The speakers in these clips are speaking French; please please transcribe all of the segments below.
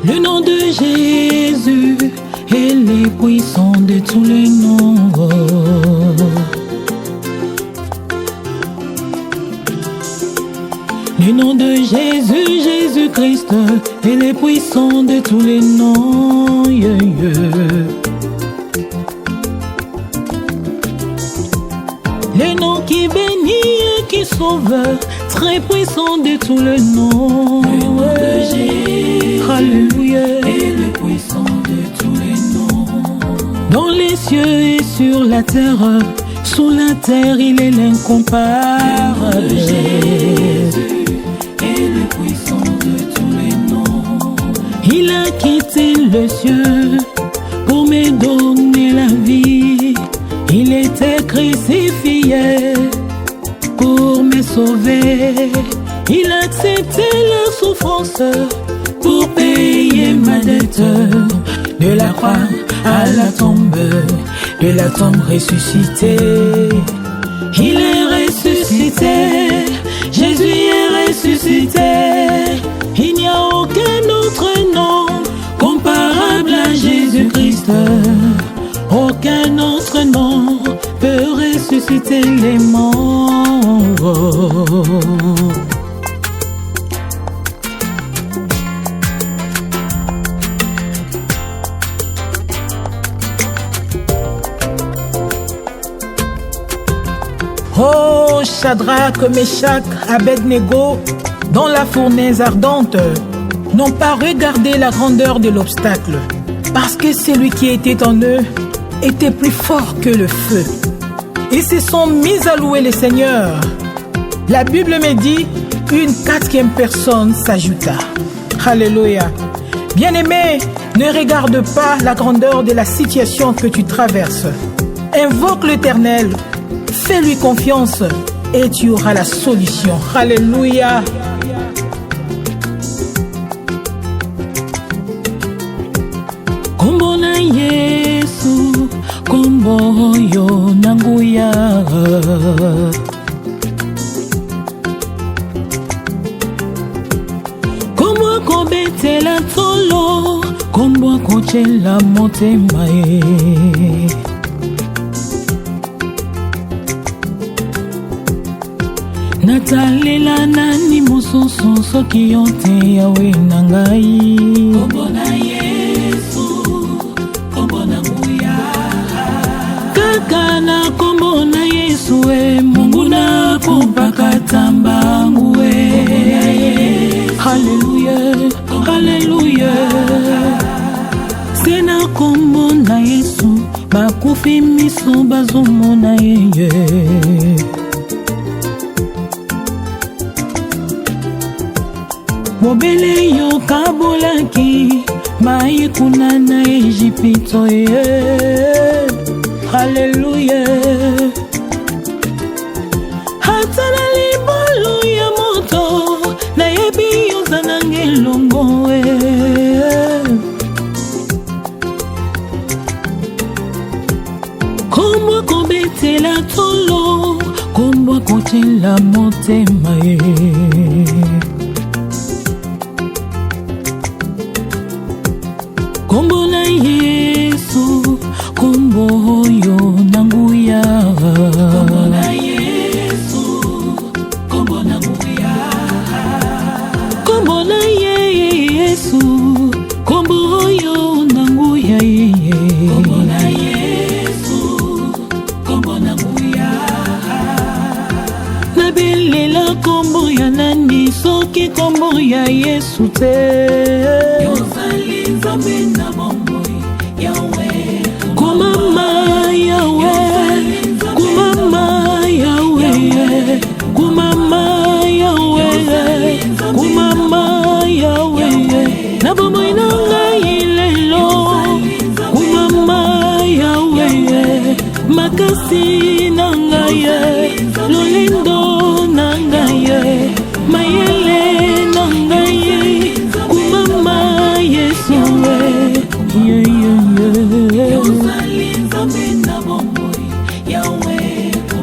Le nom de Jésus est le puissant de tous les noms. Le nom de Jésus, Jésus-Christ, est le puissant de tous les noms. Yeah, yeah. Le nom qui bénit et qui sauve, très puissant de tous les noms. Le nom de Jésus, alléluia, est le puissant de tous les noms. Dans les cieux et sur la terre, sous la terre, il est l'incomparable. Le nom de Jésus est le puissant de tous les noms. Il a quitté le ciel pour me donner la vie. Il était crucifié pour me sauver. Il a accepté la souffrance pour payer ma dette. De la croix à la tombe, de la tombe ressuscité. Il est ressuscité, Jésus est ressuscité. Il n'y a aucun autre nom comparable à Jésus-Christ. Aucun autre nom peut ressusciter les morts. Oh, Shadrach, Meshach, Abednego, dans la fournaise ardente, n'ont pas regardé la grandeur de l'obstacle, parce que celui qui était en eux était plus fort que le feu. Ils se sont mis à louer le Seigneur. La Bible me dit, une quatrième personne s'ajouta. Alléluia. Bien-aimé, ne regarde pas la grandeur de la situation que tu traverses. Invoque l'Éternel, fais-lui confiance et tu auras la solution. Alléluia. Kombo na Yesu, kombo yo nanguya. Kombo kobetela tolo, kombo kochela motema ye. Natalela nani mososo soki yote yawe nangai. Kombo na Yesu, kombo na nguya. Kaka na kombo na Yesu e, Mungu na kumpaka tambangu e. Hallelujah, hallelujah. Sena kombo na Yesu, bakufi miso bazumo na yeye. Mobele yo kabolaki, mai kuna na Ejipito ye. Hallelujah. Hata na libolo ya moto, na yebi yo zanange longo e. Kombo kobete la tolo, kombo kote la motema ye. Kombo na Yesu, kombo yo nanguya. Kombo na Yesu, kombo nanguya. Kombo na Yesu, kombo yo nanguya. Kombo na Yesu, kombo nanguya. Nabelela kombo ya nani soki kombo ya Yesu te. Kumama Yahweh, kumama Yahweh, kumama Yahweh, kumama Yahweh. Na bomo inanga ilelo, kumama Yahweh, makasi nanga ye, lolindo nanga ye, mayele nanga ye, kumama Yesu we.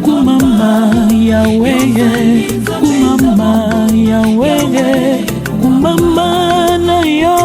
Kumama Yahweh, kumama Yahweh, kumama na yo.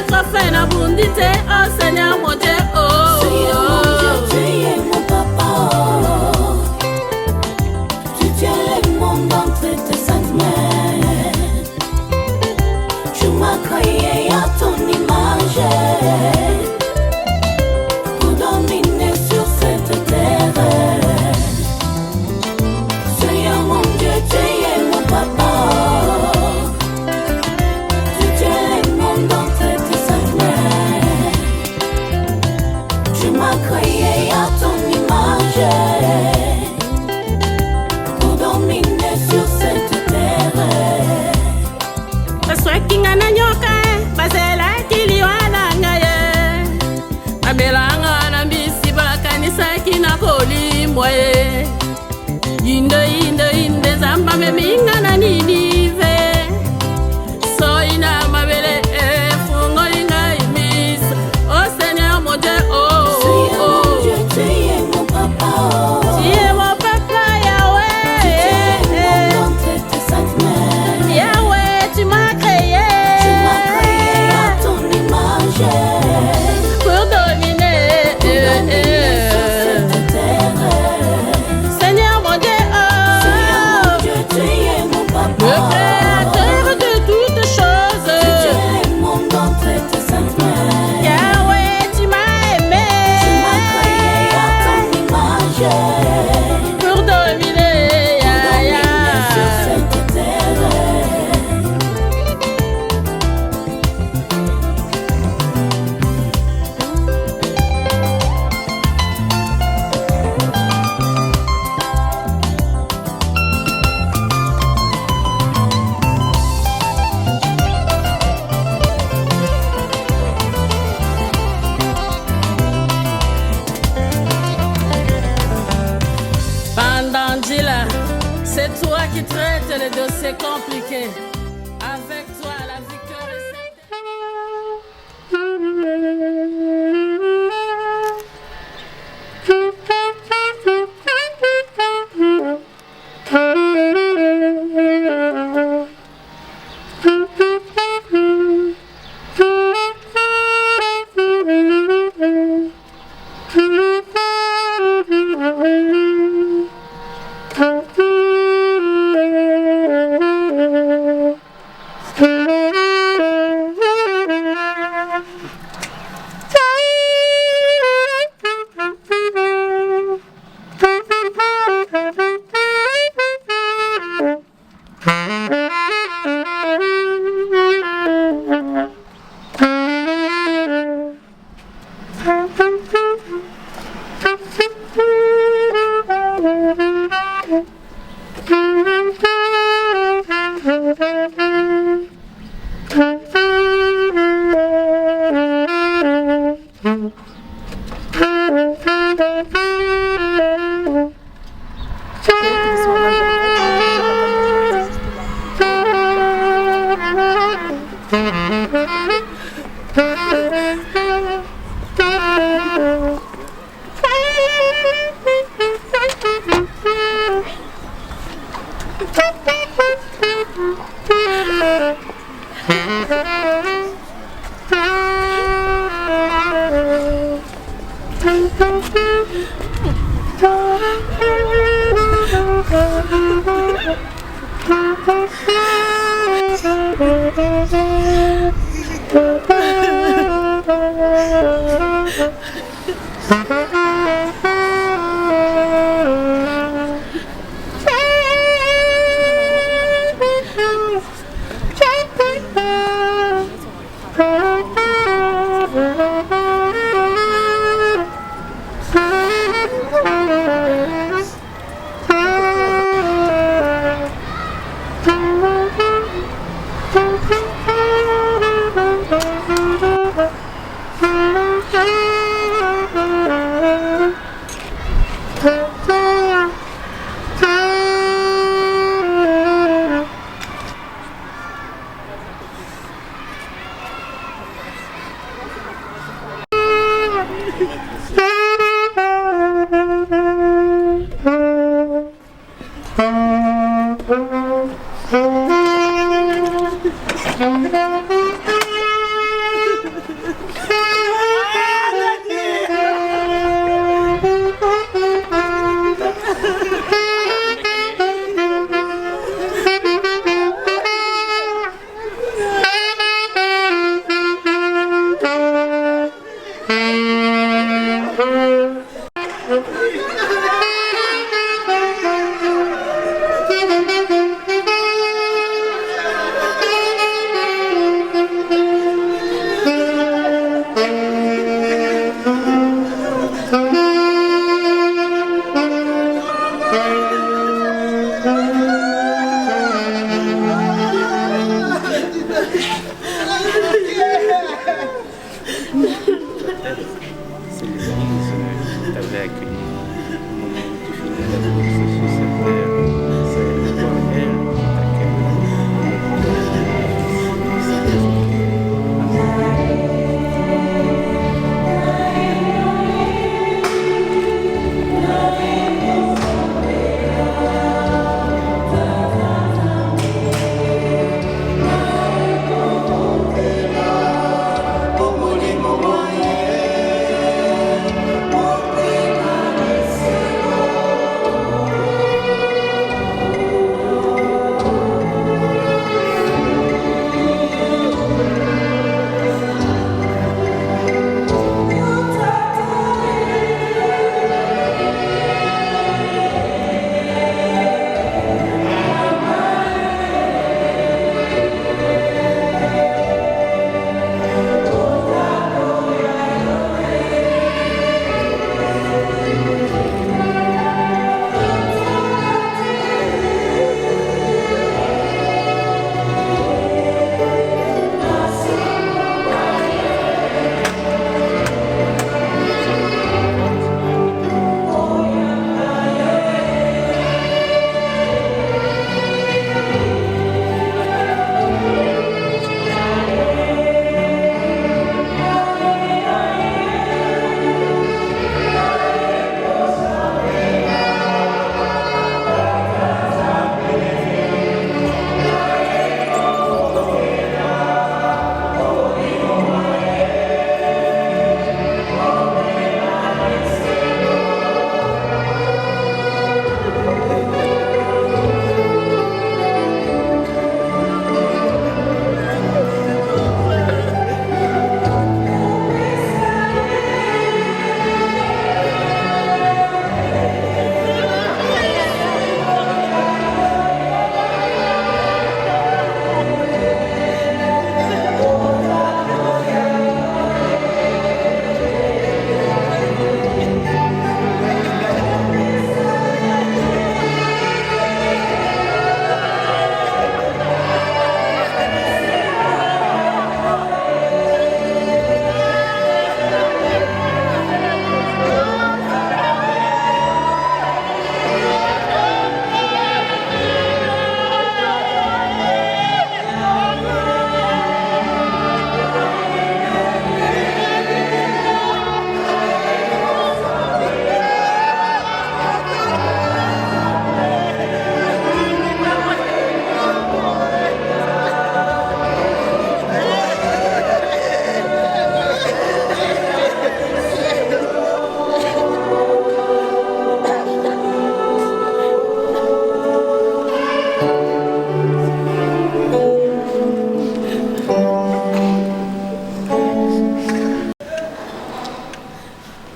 être fait na bundité, oh Seigneur mon Dieu, oh. Seigneur mon Dieu, tu es mon papa. Tu tiens le monde entre tes saintes mains. Tu m'as créé à ton image pour dominer sur cette terre. Seigneur mon Dieu, tu es mon papa. Tu tiens le monde entre tes saintes mains. Tu m'as créé à ton image pour dominer sur cette terre. Paswa kinga na nyoka, basela kiliwana ngaye. Abelanga na mbisi balakanisa kina kolimwe. Inde zamba meminga na ninive. So ina mabele fungo inga imisa. Oh Seigneur mon Dieu, oh. Seigneur mon Dieu, tu es mon papa. Tu es mon papa, Yahweh. Tu tiens le monde entre tes saintes mains. Yahweh, tu m'as créé. Tu m'as créé à ton image Pour dominer, sur cette terre. Seigneur mon Dieu, Seigneur mon Dieu, tu es mon le papa. créateur de toutes choses. Tu tiens le monde entre tes saintes mains. Yahweh, tu m'as aimé. Tu m'as créé à ton image Pour dominer, dominer sur cette terre. Bandandila, c'est toi qui traites les dossiers compliqués. Avec toi, la victoire est certaine.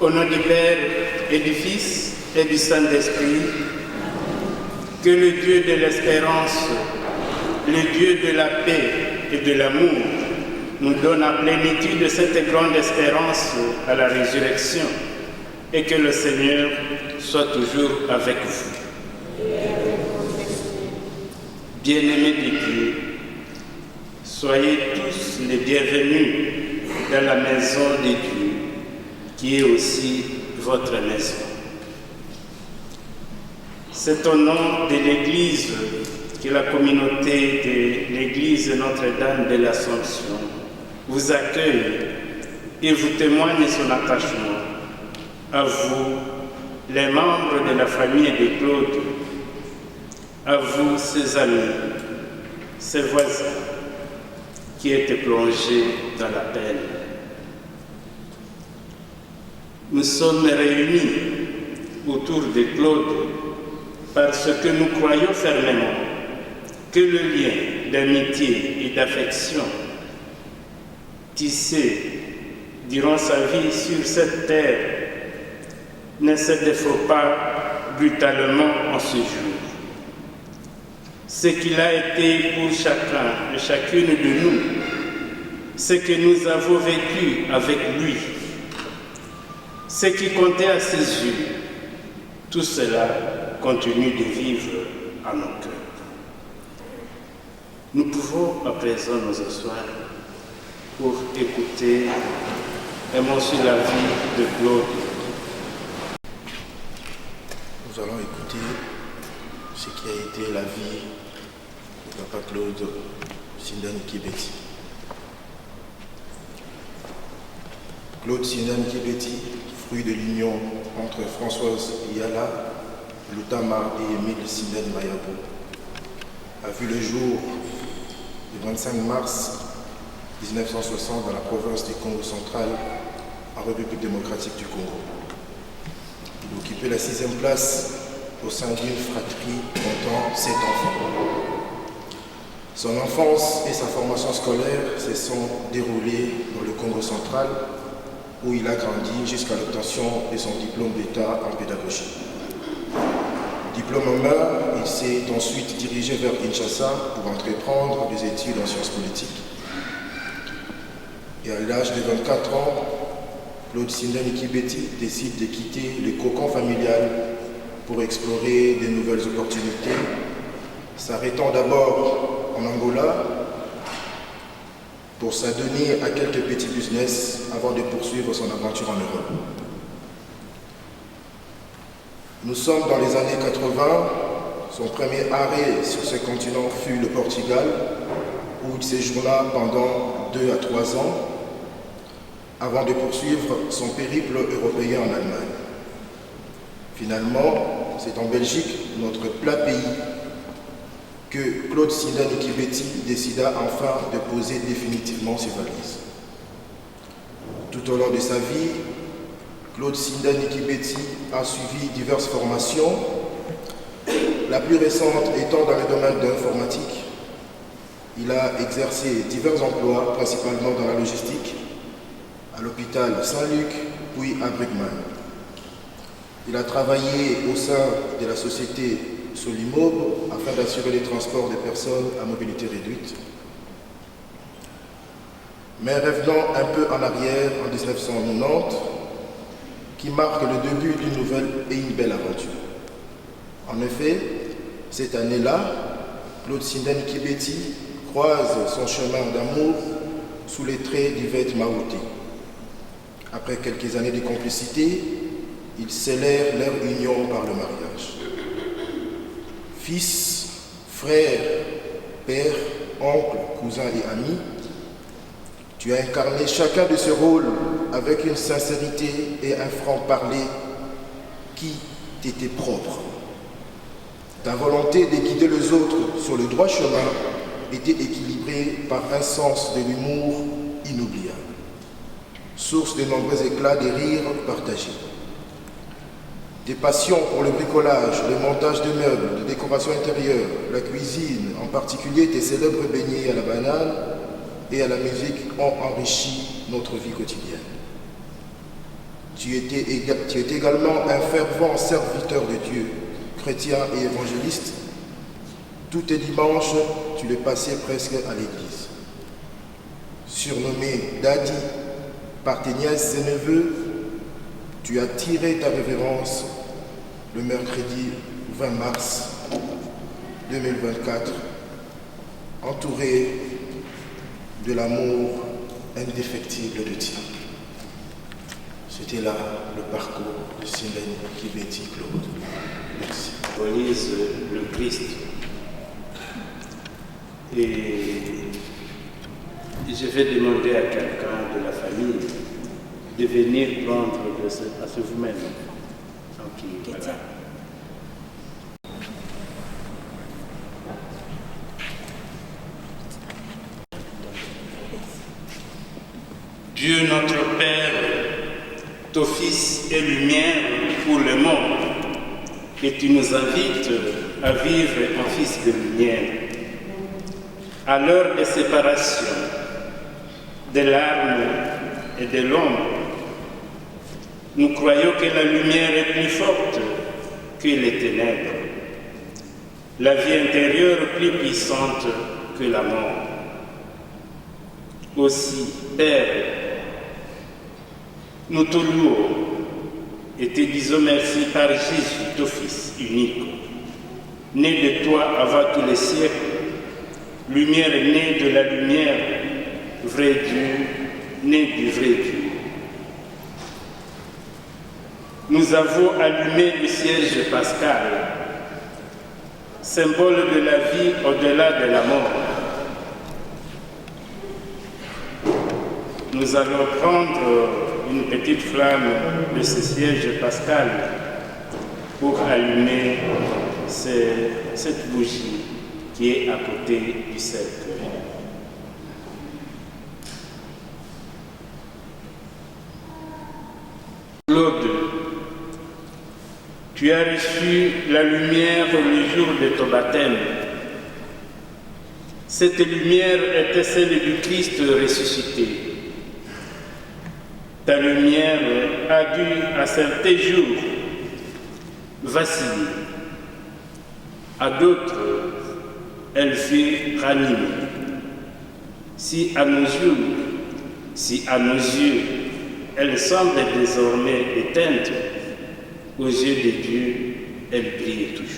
Au nom du Père et du Fils et du Saint-Esprit, que le Dieu de l'espérance, le Dieu de la paix et de l'amour, nous donne en plénitude de cette grande espérance à la résurrection, et que le Seigneur soit toujours avec vous. Bien-aimés de Dieu, soyez tous les bienvenus dans la maison de Dieu, qui est aussi votre maison. C'est au nom de l'Église que la communauté de l'Église Notre-Dame de l'Assomption vous accueille et vous témoigne son attachement à vous, les membres de la famille de Claude, à vous, ses amis, ses voisins, qui étaient plongés dans la peine. Nous sommes réunis autour de Claude parce que nous croyons fermement que le lien d'amitié et d'affection tissé durant sa vie sur cette terre, ne se défend pas brutalement en ce jour. Ce qu'il a été pour chacun et chacune de nous, ce que nous avons vécu avec lui, ce qui comptait à ses yeux, tout cela continue de vivre à nos cœurs. Nous pouvons à présent nous asseoir pour écouter un mot sur la vie de Claude. Nous allons écouter ce qui a été la vie de Papa Claude Sindani Kibeti. Claude Sindani Kibeti, fruit de l'union entre Françoise Yala, Lutama et Émile Sindani Mayabo, a vu le jour le 25 mars 1960 dans la province du Congo central, en République démocratique du Congo. Il occupait la 6e place au sein d'une fratrie comptant 7 enfants. Son enfance et sa formation scolaire se sont déroulées dans le Congo central, où il a grandi jusqu'à l'obtention de son diplôme d'État en pédagogie. Diplôme en main, il s'est ensuite dirigé vers Kinshasa pour entreprendre des études en sciences politiques. Et à l'âge de 24 ans, Claude Sindani Kibeti décide de quitter le cocon familial pour explorer de nouvelles opportunités, s'arrêtant d'abord en Angola pour s'adonner à quelques petits business avant de poursuivre son aventure en Europe. Nous sommes dans les années 80, son premier arrêt sur ce continent fut le Portugal, où il séjourna pendant 2 à 3 ans, avant de poursuivre son périple européen en Allemagne. Finalement, c'est en Belgique, notre plat pays, que Claude Sindani Kibeti décida enfin de poser définitivement ses valises. Tout au long de sa vie, Claude Sindani Kibeti a suivi diverses formations, la plus récente étant dans le domaine de l'informatique. Il a exercé divers emplois, principalement dans la logistique, à l'hôpital Saint-Luc, puis à Brugman. Il a travaillé au sein de la société Solimob afin d'assurer les transports des personnes à mobilité réduite. Mais revenons un peu en arrière, en 1990, qui marque le début d'une nouvelle et une belle aventure. En effet, cette année-là, Claude Sindani Kibeti croise son chemin d'amour sous les traits d'Yvette Maouté. Après quelques années de complicité, ils scellèrent leur union par le mariage. Fils, frère, père, oncle, cousin et ami, tu as incarné chacun de ces rôles avec une sincérité et un franc-parler qui t'étaient propres. Ta volonté de guider les autres sur le droit chemin était équilibrée par un sens de l'humour inoubliable, source de nombreux éclats de rire partagés. Tes passions pour le bricolage, le montage de meubles, de décoration intérieure, la cuisine, en particulier tes célèbres beignets à la banane et à la musique ont enrichi notre vie quotidienne. Tu étais également un fervent serviteur de Dieu, chrétien et évangéliste. Tous tes dimanches, tu les passais presque à l'église. Surnommé Daddy par tes nièces et neveux, tu as tiré ta révérence le mercredi 20 mars 2024, entouré de l'amour indéfectible de Dieu. C'était là le parcours de Sindani Kibeti Claude. Merci. Symbolise le Christ. Et je vais demander à quelqu'un de la famille de venir prendre à ce vous-même. Voilà. Dieu notre Père, ton Fils est lumière pour le monde, et tu nous invites à vivre en Fils de lumière. À l'heure de séparation, des larmes, et de l'ombre. Nous croyons que la lumière est plus forte que les ténèbres, la vie intérieure plus puissante que la mort. Aussi, Père, nous te louons et te disons merci par Jésus, ton Fils unique, né de toi avant tous les siècles, lumière née de la lumière, vrai Dieu, né du vrai Dieu. Nous avons allumé le siège pascal, symbole de la vie au-delà de la mort. Nous allons prendre une petite flamme de ce siège pascal pour allumer cette bougie qui est à côté du cercle. Claude, tu as reçu la lumière le jour de ton baptême. Cette lumière était celle du Christ ressuscité. Ta lumière a dû, à certains jours, vaciller. À d'autres, elle fut ranimée. Si à nos yeux, elle semble désormais éteinte, aux yeux de Dieu, elle brille toujours.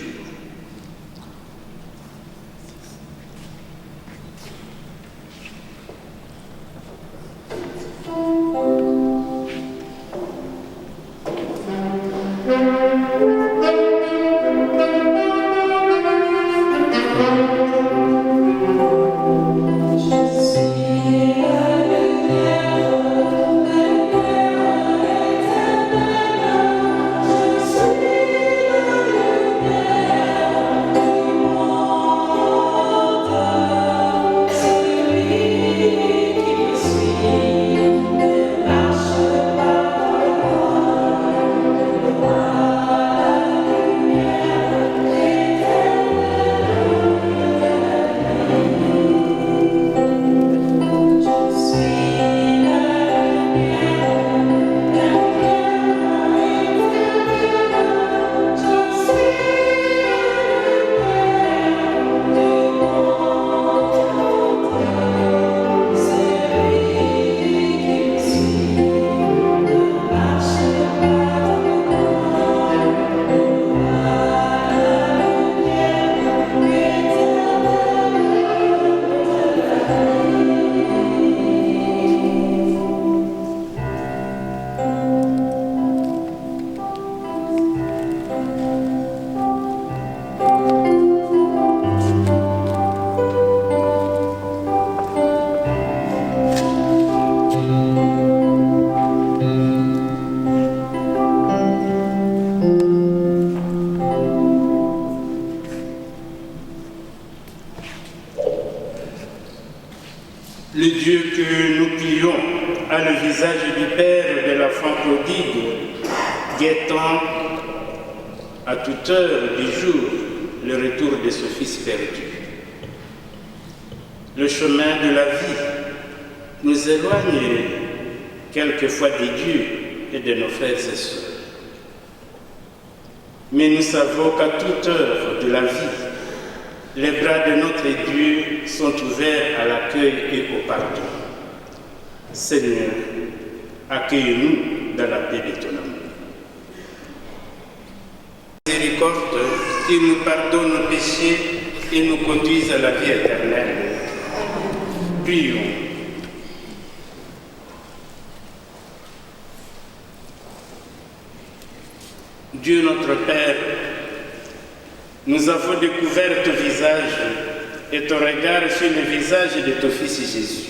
Le Dieu que nous prions a le visage du Père de l'enfant prodigue, guettant à toute heure du jour le retour de ce Fils perdu. Le chemin de la vie nous éloigne quelquefois de Dieu et de nos frères et sœurs. Mais nous savons qu'à toute heure de la vie, les bras de notre Dieu sont ouverts à l'accueil et au pardon. Seigneur, accueille-nous dans la paix de ton amour. Miséricorde, il nous pardonne nos péchés et nous conduise à la vie éternelle. Prions. Dieu notre Père, nous avons découvert ton visage et ton regard sur le visage de ton Fils Jésus.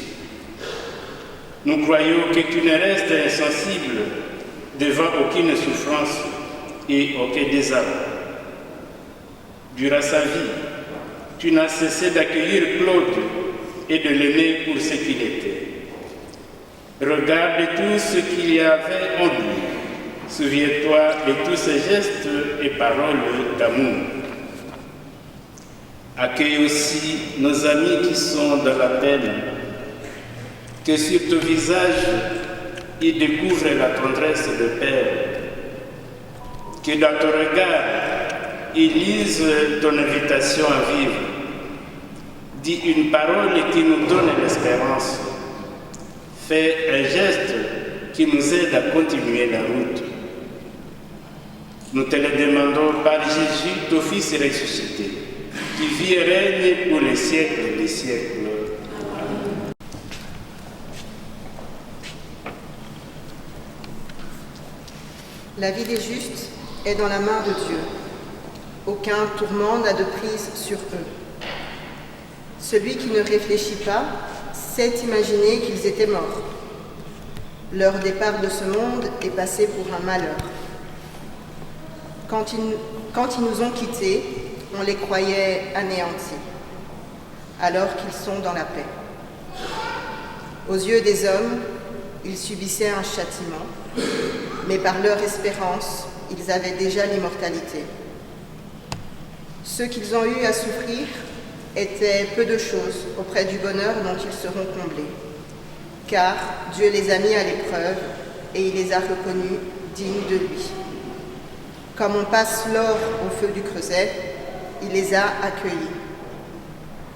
Nous croyons que tu ne restes insensible devant aucune souffrance et aucun désarroi. Durant sa vie, tu n'as cessé d'accueillir Claude et de l'aimer pour ce qu'il était. Regarde tout ce qu'il y avait en lui. Souviens-toi de tous ses gestes et paroles d'amour. Accueille aussi nos amis qui sont dans la peine. Que sur ton visage y découvre la tendresse de Père. Que dans ton regard, il lise ton invitation à vivre. Dis une parole qui nous donne l'espérance. Fais un geste qui nous aide à continuer la route. Nous te le demandons par Jésus, ton Fils ressuscité, qui vit et règne pour les siècles des siècles. La vie des justes est dans la main de Dieu. Aucun tourment n'a de prise sur eux. Celui qui ne réfléchit pas sait imaginer qu'ils étaient morts. Leur départ de ce monde est passé pour un malheur. Quand ils nous ont quittés, on les croyait anéantis, alors qu'ils sont dans la paix. Aux yeux des hommes, ils subissaient un châtiment, mais par leur espérance, ils avaient déjà l'immortalité. Ce qu'ils ont eu à souffrir était peu de choses auprès du bonheur dont ils seront comblés, car Dieu les a mis à l'épreuve et il les a reconnus dignes de lui. Comme on passe l'or au feu du creuset, il les a accueillis.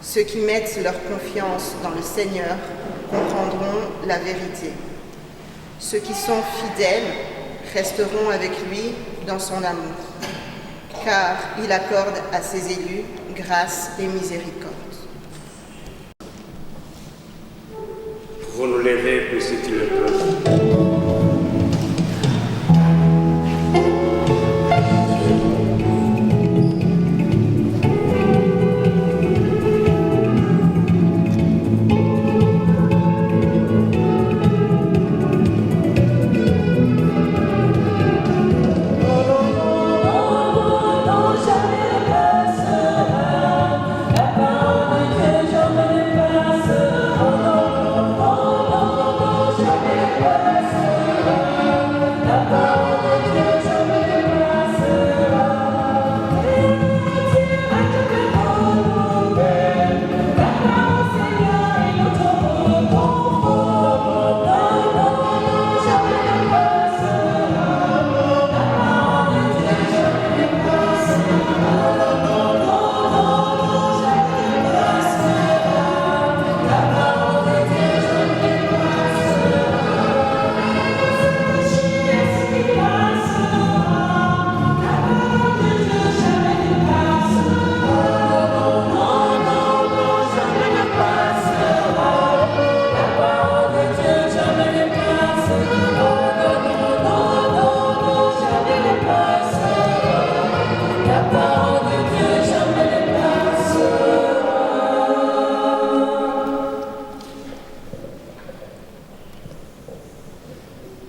Ceux qui mettent leur confiance dans le Seigneur comprendront la vérité. Ceux qui sont fidèles resteront avec lui dans son amour, car il accorde à ses élus grâce et miséricorde. Vous nous levez pour ceux qui le peuvent.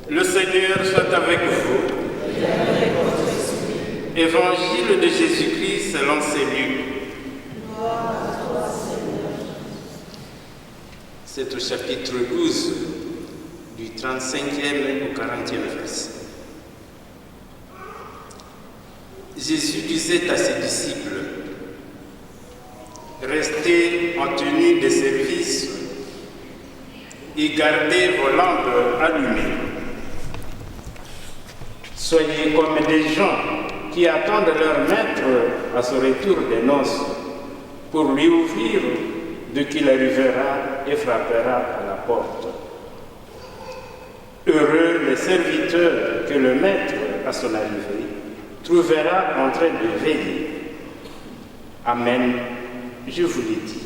Le Seigneur soit avec vous. Évangile de Jésus-Christ selon saint Luc. C'est au chapitre 12, du 35e au 40e verset. Jésus disait à ses disciples, « Restez en tenue de service et gardez vos lampes allumées. Soyez comme des gens qui attendent leur maître à son retour des noces pour lui ouvrir dès qu'il arrivera et frappera à la porte. Heureux les serviteurs que le maître, à son arrivée, trouvera en train de veiller. Amen, je vous l'ai dit.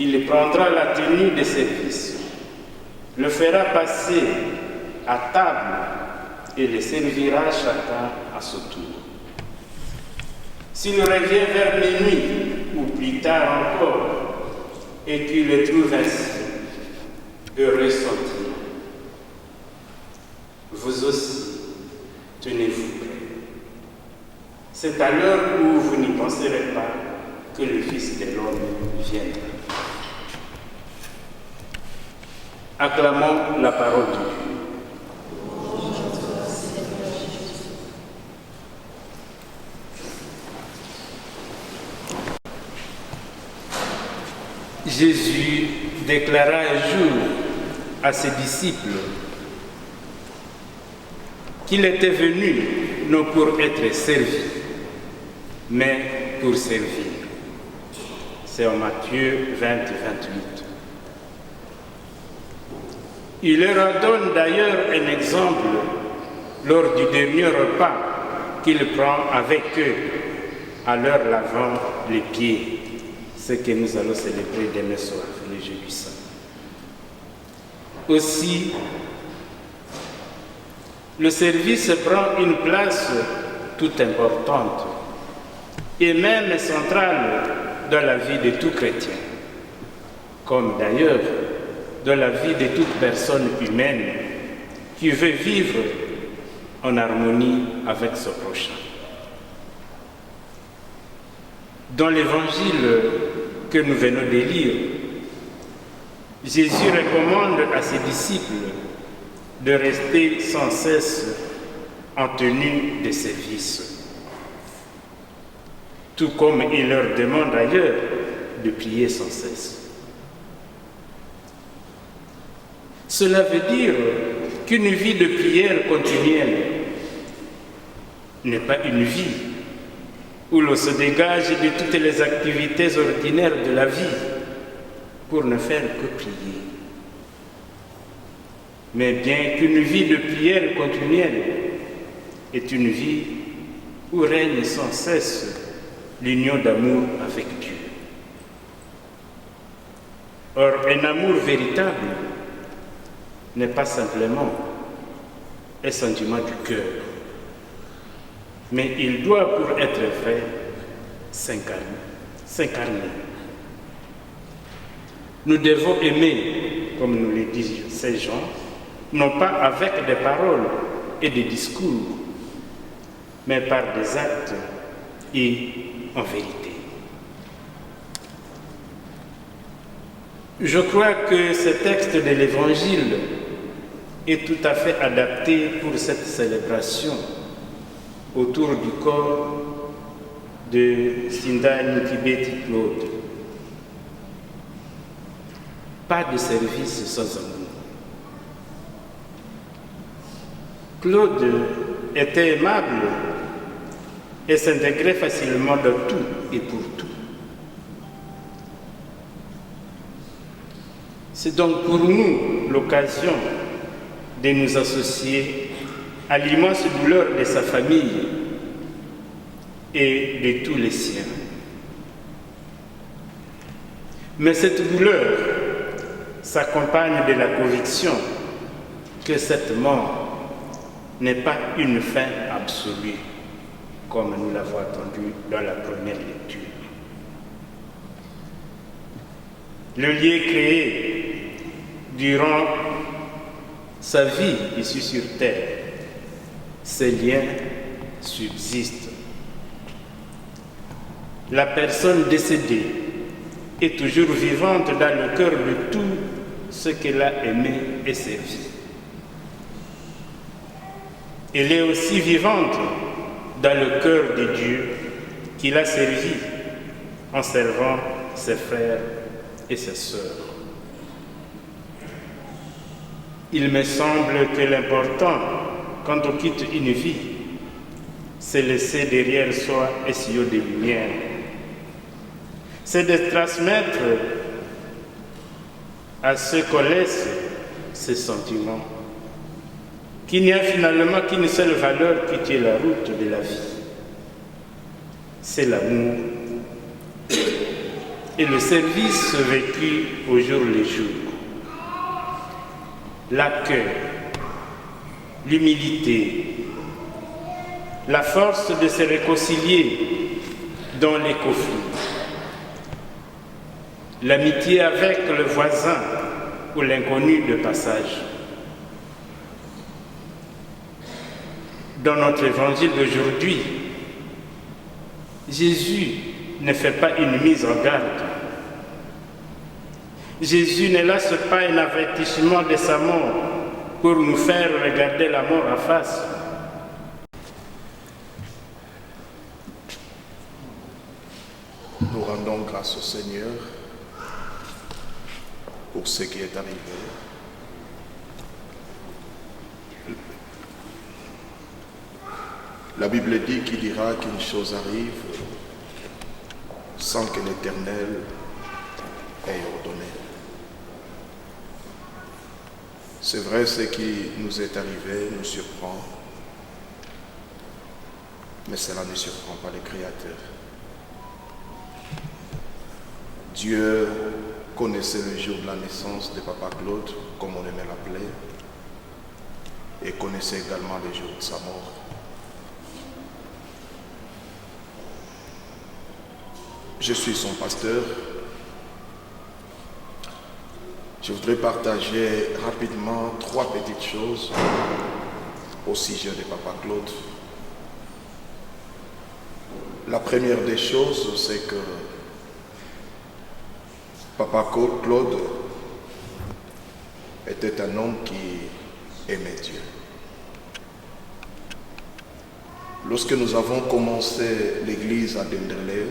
Il prendra la tenue de service, le fera passer à table et le servira chacun à son tour. S'il revient vers minuit ou plus tard encore et qu'il le trouve ainsi, heureux sont-ils. Vous aussi, tenez-vous prêts. C'est à l'heure où vous n'y penserez pas que le Fils de l'homme viendra. Acclamons la parole de Dieu. Jésus déclara un jour à ses disciples, « qu'il était venu non pour être servi, mais pour servir. C'est en Matthieu 20, 28. Il leur donne d'ailleurs un exemple lors du dernier repas qu'il prend avec eux, à leur lavant les pieds, ce que nous allons célébrer demain soir, le jeudi saint. Aussi, le service prend une place toute importante et même centrale dans la vie de tout chrétien, comme d'ailleurs dans la vie de toute personne humaine qui veut vivre en harmonie avec son prochain. Dans l'évangile que nous venons de lire, Jésus recommande à ses disciples de rester sans cesse en tenue de service, tout comme il leur demande d'ailleurs de prier sans cesse. Cela veut dire qu'une vie de prière continuelle n'est pas une vie où l'on se dégage de toutes les activités ordinaires de la vie pour ne faire que prier. Mais bien qu'une vie de prière continuelle est une vie où règne sans cesse l'union d'amour avec Dieu. Or, un amour véritable n'est pas simplement un sentiment du cœur, mais il doit, pour être vrai, s'incarner. Nous devons aimer, comme nous le dit Saint Jean, non pas avec des paroles et des discours, mais par des actes et en vérité. Je crois que ce texte de l'Évangile est tout à fait adapté pour cette célébration autour du corps de Sinda Nkibeti Claude. Pas de service sans amour. Claude était aimable et s'intégrait facilement dans tout et pour tout. C'est donc pour nous l'occasion de nous associer à l'immense douleur de sa famille et de tous les siens. Mais cette douleur s'accompagne de la conviction que cette mort n'est pas une fin absolue, comme nous l'avons entendu dans la première lecture. Le lien créé durant sa vie ici sur terre, ces liens subsistent. La personne décédée est toujours vivante dans le cœur de tout ce qu'elle a aimé et servi. Elle est aussi vivante dans le cœur de Dieu qui l'a servi en servant ses frères et ses sœurs. Il me semble que l'important, quand on quitte une vie, c'est laisser derrière soi un sillon de lumière. C'est de transmettre à ceux qu'on laisse ces sentiments, qu'il n'y a finalement qu'une seule valeur qui tient la route de la vie. C'est l'amour et le service vécu au jour le jour. L'accueil, l'humilité, la force de se réconcilier dans les conflits, l'amitié avec le voisin ou l'inconnu de passage. Dans notre évangile d'aujourd'hui, Jésus ne fait pas une mise en garde. Jésus ne laisse pas un avertissement de sa mort pour nous faire regarder la mort en face. Nous rendons grâce au Seigneur pour ce qui est arrivé. La Bible dit qu'il dira qu'une chose arrive sans que l'Éternel ait ordonné. C'est vrai, ce qui nous est arrivé nous surprend, mais cela ne surprend pas le Créateur. Dieu connaissait le jour de la naissance de Papa Claude, comme on aimait l'appeler, et connaissait également le jour de sa mort. Je suis son pasteur. Je voudrais partager rapidement 3 petites choses au sujet de Papa Claude. La première des choses, c'est que Papa Claude était un homme qui aimait Dieu. Lorsque nous avons commencé l'église à Denderleeuw,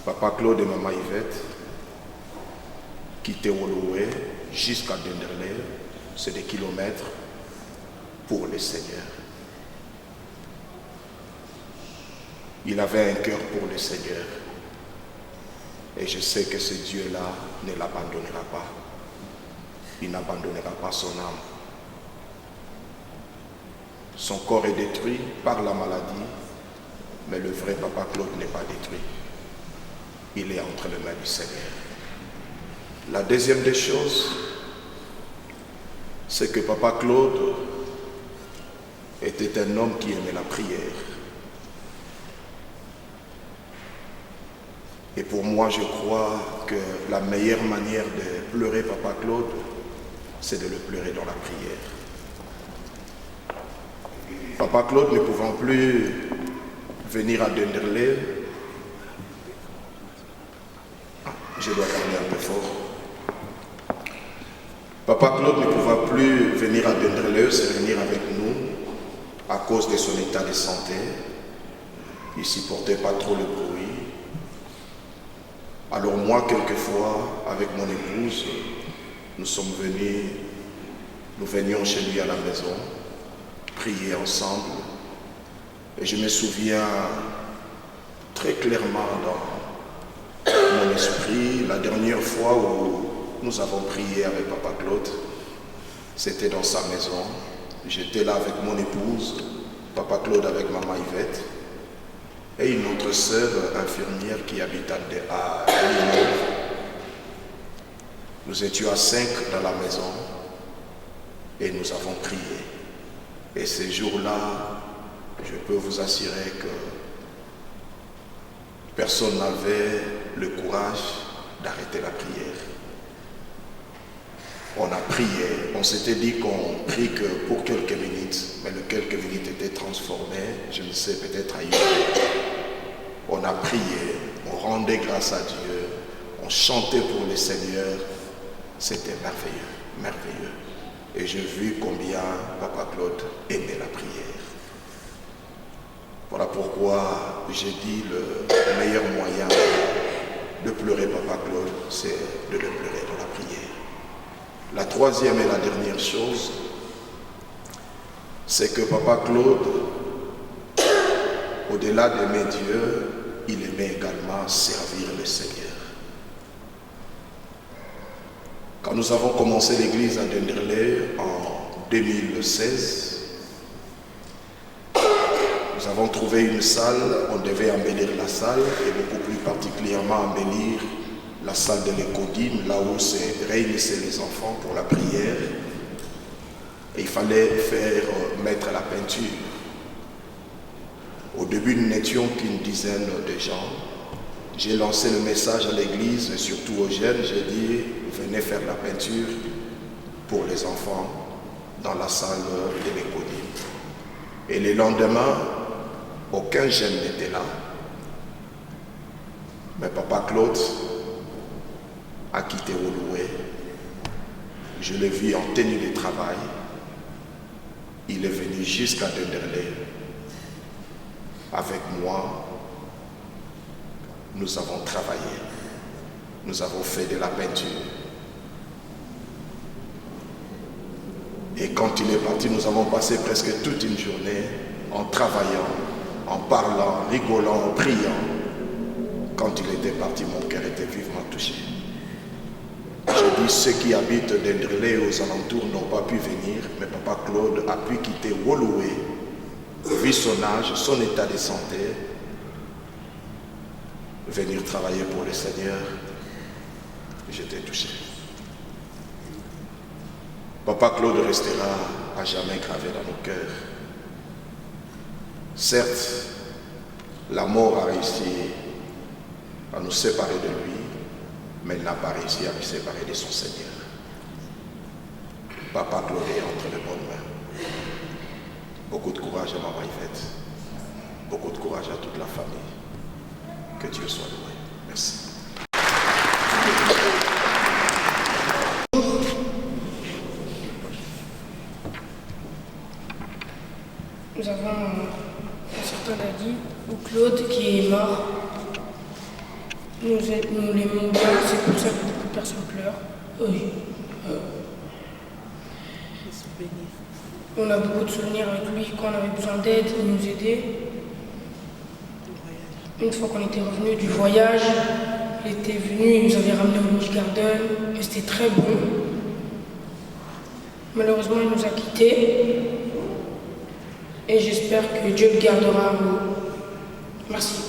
Papa Claude et Maman Yvette quittaient Woluwe jusqu'à Denderleeuw, c'est des kilomètres pour le Seigneur. Il avait un cœur pour le Seigneur. Et je sais que ce Dieu-là ne l'abandonnera pas. Il n'abandonnera pas son âme. Son corps est détruit par la maladie, mais le vrai Papa Claude n'est pas détruit. Il est entre les mains du Seigneur. La deuxième des choses, c'est que Papa Claude était un homme qui aimait la prière. Et pour moi, je crois que la meilleure manière de pleurer Papa Claude, c'est de le pleurer dans la prière. Papa Claude ne pouvant plus venir à Denderleeuw, je dois parler un peu fort. Papa Claude ne pouvant plus venir à Denderleeuw, se réunir avec nous à cause de son état de santé. Il ne supportait pas trop le bruit. Alors moi, quelquefois, avec mon épouse, nous venions chez lui à la maison, prier ensemble. Et je me souviens très clairement dans mon esprit, la dernière fois où nous avons prié avec Papa Claude, c'était dans sa maison. J'étais là avec mon épouse, Papa Claude avec Maman Yvette, et une autre sœur infirmière qui habite à Lille. Nous étions à 5 dans la maison et nous avons prié. Et ces jours-là, je peux vous assurer que personne n'avait le courage d'arrêter la prière. On a prié, on s'était dit qu'on prie que pour quelques minutes, mais les quelques minutes étaient transformées, je ne sais, peut-être ailleurs. On a prié, on rendait grâce à Dieu, on chantait pour le Seigneur. C'était merveilleux, merveilleux. Et j'ai vu combien Papa Claude aimait la prière. Voilà pourquoi j'ai dit le meilleur moyen de pleurer Papa Claude, c'est de le pleurer dans la prière. La troisième et la dernière chose, c'est que Papa Claude, au-delà d'aimer Dieu, il aimait également servir le Seigneur. Quand nous avons commencé l'église à Denderleeuw en 2016, nous avons trouvé une salle, on devait embellir la salle et beaucoup plus particulièrement embellir la salle de l'écodime, là où se réunissaient les enfants pour la prière. Et il fallait mettre la peinture. Au début, nous n'étions qu'une dizaine de gens. J'ai lancé le message à l'église, et surtout aux jeunes, j'ai dit, venez faire la peinture pour les enfants dans la salle de l'écodime. Et le lendemain, aucun jeune n'était là. Mais Papa Claude a quitté Woluwe. Je l'ai vu en tenue de travail. Il est venu jusqu'à Denderleeuw. Avec moi, nous avons travaillé. Nous avons fait de la peinture. Et quand il est parti, nous avons passé presque toute une journée en travaillant, en parlant, rigolant, en priant. Quand il était parti, mon cœur était vivement touché. J'ai dit, ceux qui habitent d'Endrelé et aux alentours n'ont pas pu venir, mais Papa Claude a pu quitter Woluwe, vu son âge, son état de santé, venir travailler pour le Seigneur. J'étais touché. Papa Claude restera à jamais gravé dans nos cœurs. Certes, la mort a réussi à nous séparer de lui, mais elle n'a pas réussi à nous séparer de son Seigneur. Papa Claude est entre de bonnes mains. Beaucoup de courage à maman Yvette. Beaucoup de courage à toute la famille. Que Dieu soit loué. Merci. Nous avons un certain Daddy, ou Claude, qui est mort. Nous l'aimons bien, c'est pour ça que beaucoup de personnes pleurent. Oui. On a beaucoup de souvenirs avec lui. Quand on avait besoin d'aide, il nous aidait. Une fois qu'on était revenu du voyage, il était venu, il nous avait ramené au Lodge Garden, et c'était très bon. Malheureusement, il nous a quittés. Et j'espère que Dieu le gardera. Merci.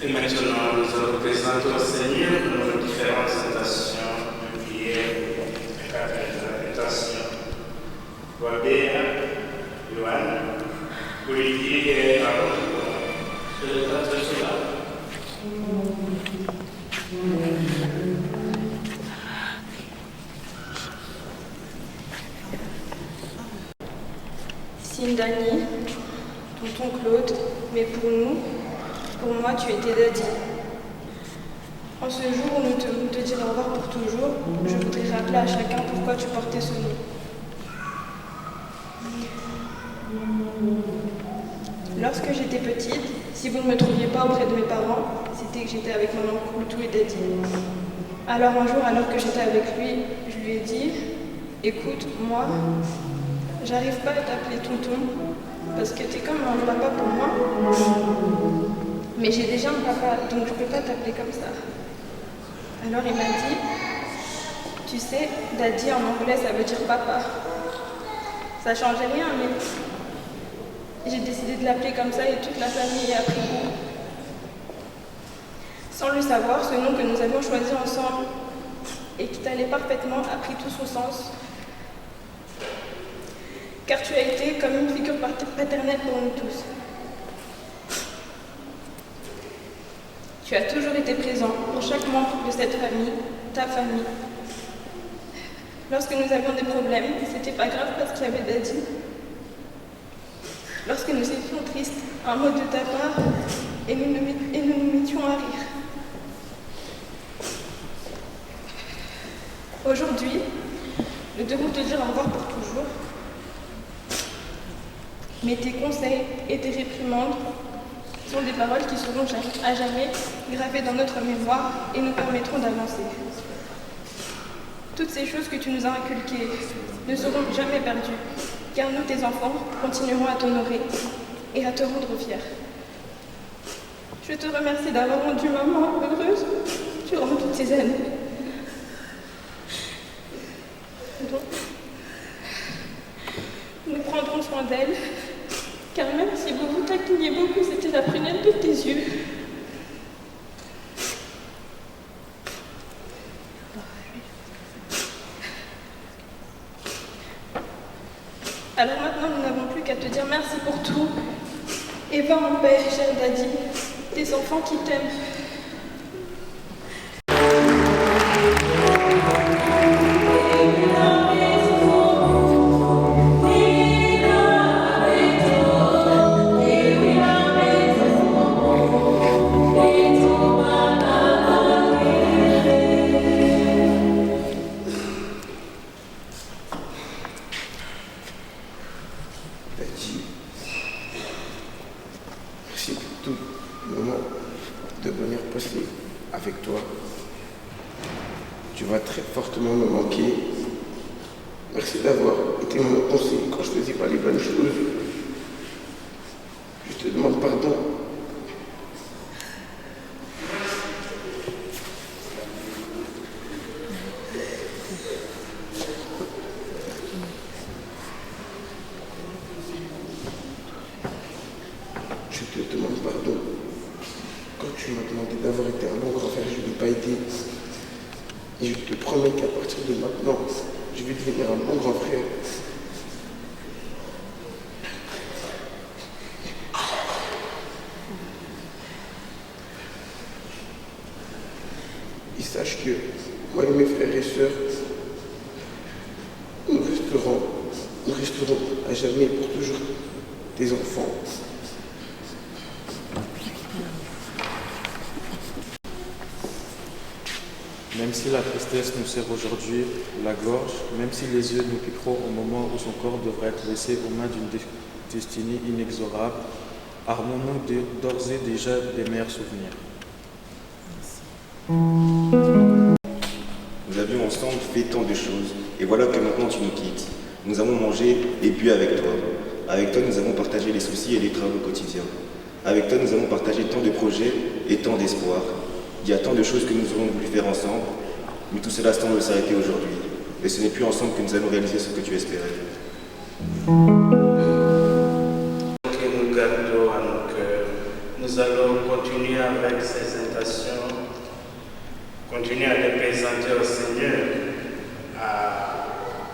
Et maintenant, nous allons présenter au Seigneur nos différentes invitations de prière et d'invitation. Wabea, Yoann, Olivier et Aaron. Je le tente cela. Sindani, tonton Claude, mais pour nous, pour moi, tu étais Daddy. En ce jour où nous devons te dire au revoir pour toujours, je voudrais rappeler à chacun pourquoi tu portais ce nom. Lorsque j'étais petite, si vous ne me trouviez pas auprès de mes parents, c'était que j'étais avec mon oncle Koutou et Daddy. Alors un jour, alors que j'étais avec lui, je lui ai dit « Écoute, moi, j'arrive pas à t'appeler tonton, parce que t'es comme un papa pour moi. Mais j'ai déjà un papa, donc je peux pas t'appeler comme ça. » Alors il m'a dit « Tu sais, Daddy en anglais, ça veut dire papa. » Ça changeait rien, mais j'ai décidé de l'appeler comme ça et toute la famille a pris goût. Sans le savoir, ce nom que nous avions choisi ensemble et qui t'allait parfaitement a pris tout son sens. Car tu as été comme une figure paternelle pour nous tous. Tu as toujours été présent pour chaque membre de cette famille, ta famille. Lorsque nous avions des problèmes, c'était pas grave parce qu'il y avait Daddy. Lorsque nous étions tristes, un mot de ta part et nous nous mettions à rire. Aujourd'hui, nous devons te dire au revoir pour toujours. Mais tes conseils et tes réprimandes sont des paroles qui seront à jamais gravées dans notre mémoire et nous permettront d'avancer. Toutes ces choses que tu nous as inculquées ne seront jamais perdues, car nous, tes enfants, continuerons à t'honorer et à te rendre fier. Je te remercie d'avoir rendu maman heureuse durant toutes ces années. Donc, nous prendrons soin d'elle, car même si vous vous taquiniez beaucoup, c'était la prunelle de tes yeux. Alors maintenant, nous n'avons plus qu'à te dire merci pour tout. Et va en paix, cher Daddy, tes enfants qui t'aiment. Merci pour tout le moment de venir passer avec toi. Tu vas très fortement me manquer. Merci d'avoir été mon conseil quand je ne faisais pas les bonnes choses. Je te demande pardon. Je te demande pardon. Quand tu m'as demandé d'avoir été un bon grand frère, je ne l'ai pas été. Et je te promets qu'à partir de maintenant, je vais devenir un bon grand frère. Et sache que moi et mes frères et sœurs, nous resterons à jamais pour toujours des enfants. Même si la tristesse nous serre aujourd'hui la gorge, même si les yeux nous piqueront au moment où son corps devrait être laissé aux mains d'une destinée inexorable, armons-nous d'ores et déjà des meilleurs souvenirs. Nous avions ensemble fait tant de choses, et voilà que maintenant tu nous quittes. Nous avons mangé et bu avec toi. Avec toi, nous avons partagé les soucis et les travaux quotidiens. Avec toi, nous avons partagé tant de projets et tant d'espoirs. Il y a tant de choses que nous aurions voulu faire ensemble, mais tout cela semble s'arrêter aujourd'hui. Et ce n'est plus ensemble que nous allons réaliser ce que tu espérais. Que nous gardons à nos cœurs, nous allons continuer avec ces intentions, continuer à les présenter au Seigneur,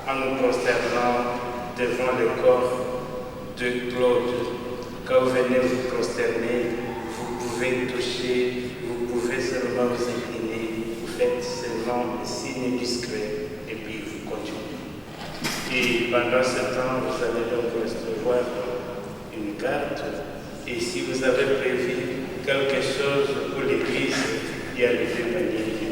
en nous prosternant devant le corps de Claude. Quand vous venez vous prosterner, vous pouvez toucher, vous pouvez seulement vous incliner, vous faites seulement un signe discret et puis vous continuez. Et pendant ce temps, vous allez donc recevoir une carte et si vous avez prévu quelque chose pour l'église, il y a les deux manières du côté.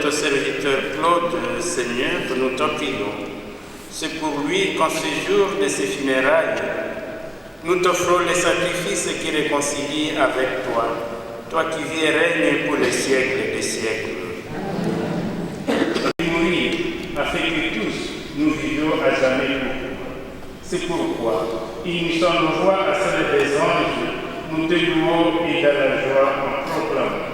notre serviteur Claude, Seigneur, nous t'en prions. C'est pour lui qu'en ce jour de ses funérailles, nous t'offrons les sacrifices qui réconcilient avec toi, toi qui vis et règnes pour les siècles des siècles. Mourir afin que tous nous vivions à jamais pour toi. C'est pourquoi, initiant nos voix à celles des anges, nous te louons et dans la joie en proclamant.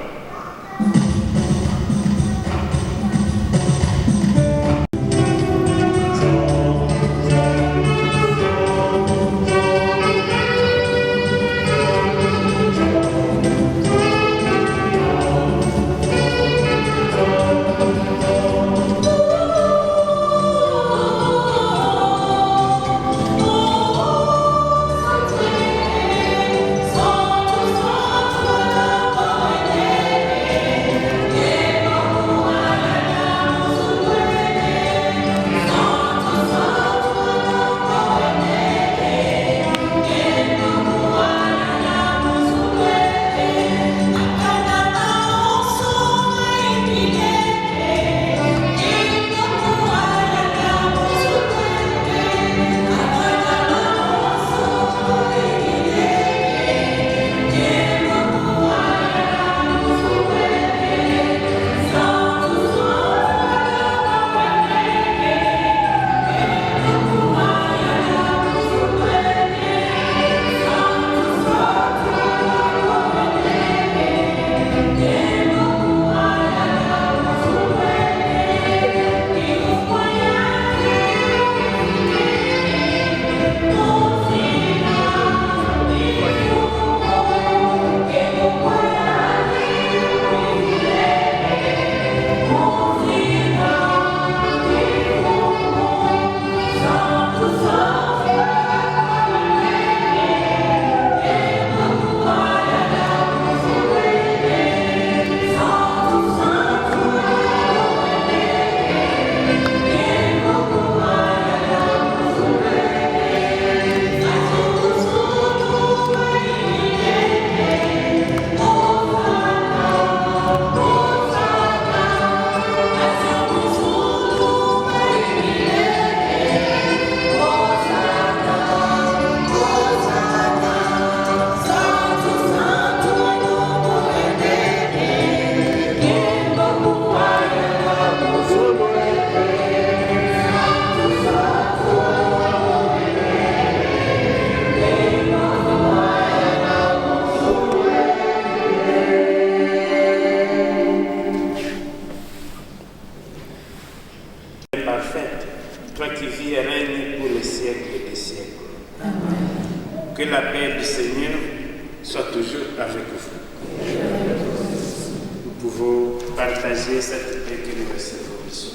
Toi qui vis et règnes pour les siècles des siècles. Amen. Que la paix du Seigneur soit toujours avec vous. Nous pouvons partager cette paix que nous recevons ici.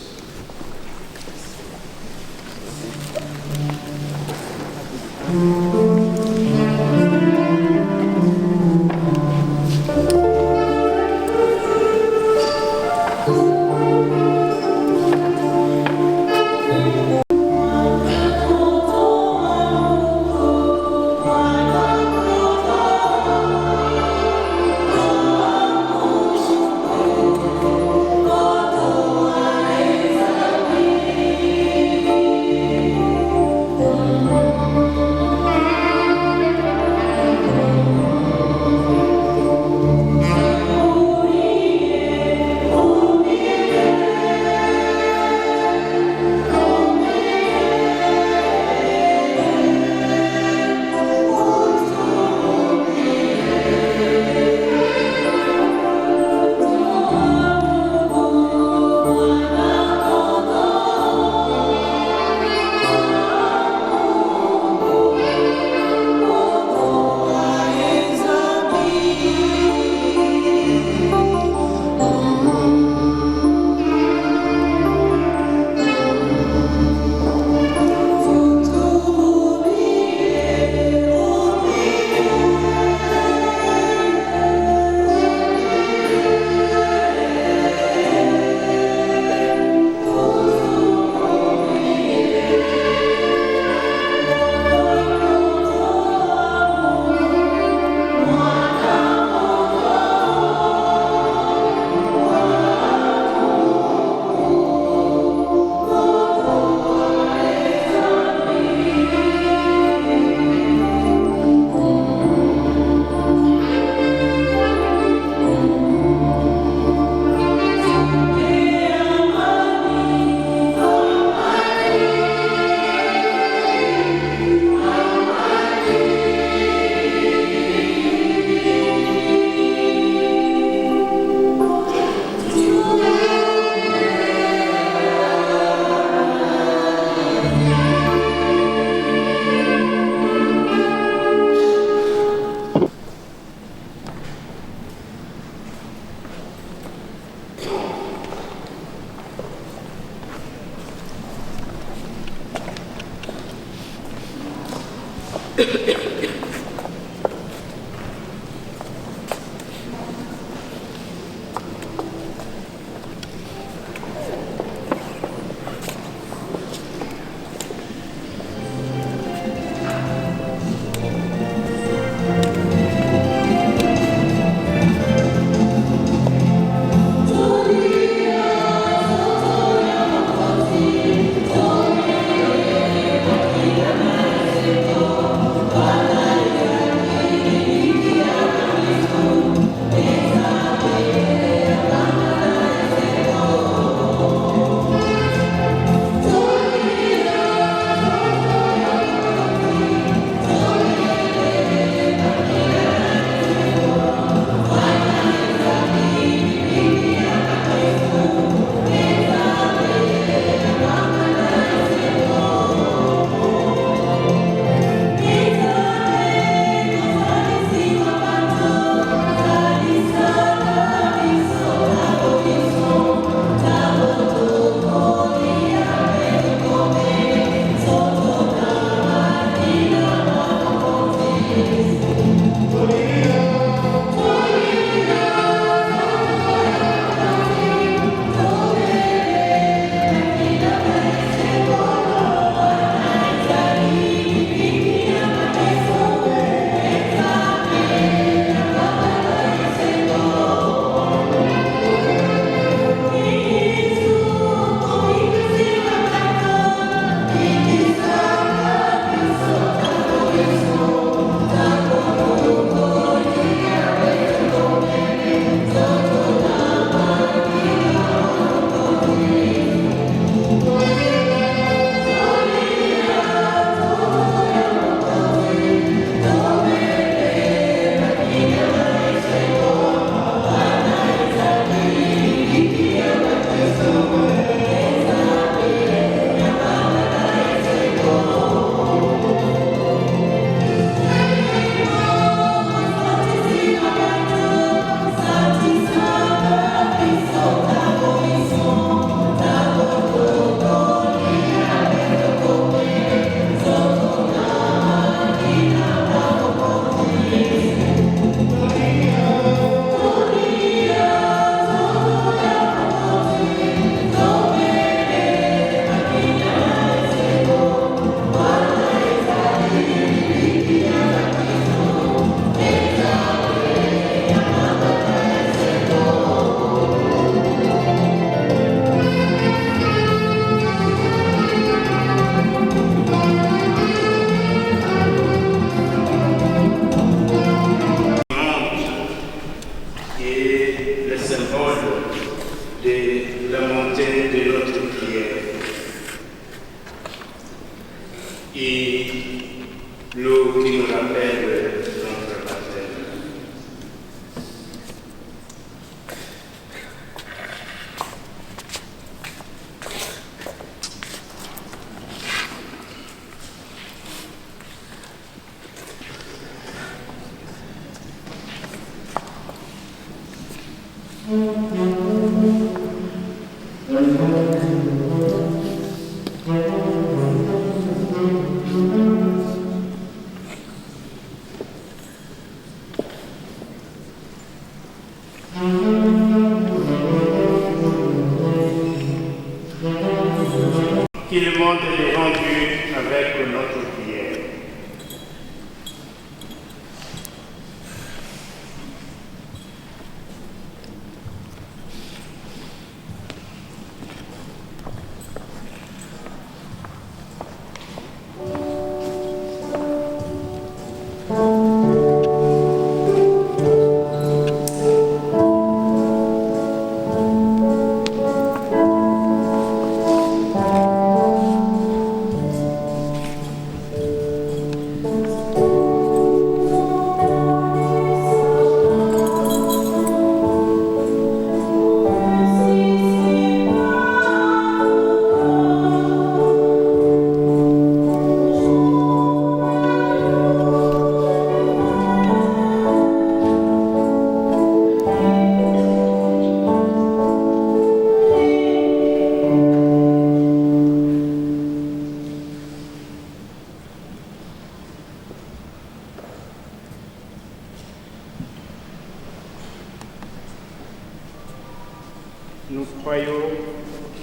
nous croyons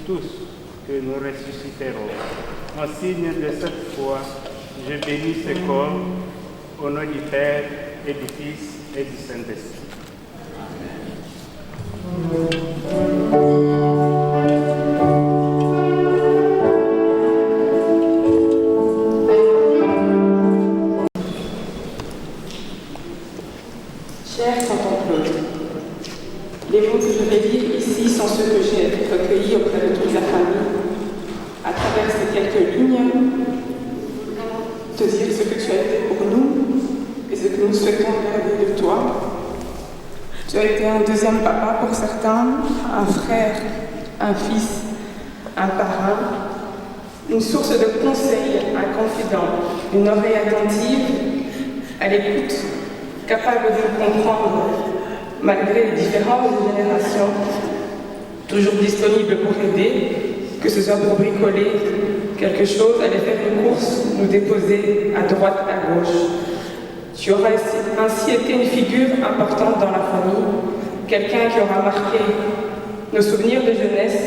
tous que nous ressusciterons. En signe de cette foi, je bénis ce corps au nom du Père et du Fils et du Saint-Esprit. Cher tonton Claude, les mots que je vais dire ici sont ceux que j'ai recueillis auprès de toute la famille. À travers ces quelques lignes, te dire ce que tu as été pour nous et ce que nous souhaitons garder de toi. Tu as été un deuxième papa pour certains, un frère, un fils, un parrain, une source de conseils, un confident, une oreille attentive, à l'écoute, capable de comprendre malgré les différences de génération, toujours disponible pour aider, que ce soit pour bricoler quelque chose, aller faire une course, nous déposer à droite, à gauche. Tu auras ainsi été une figure importante dans la famille, quelqu'un qui aura marqué nos souvenirs de jeunesse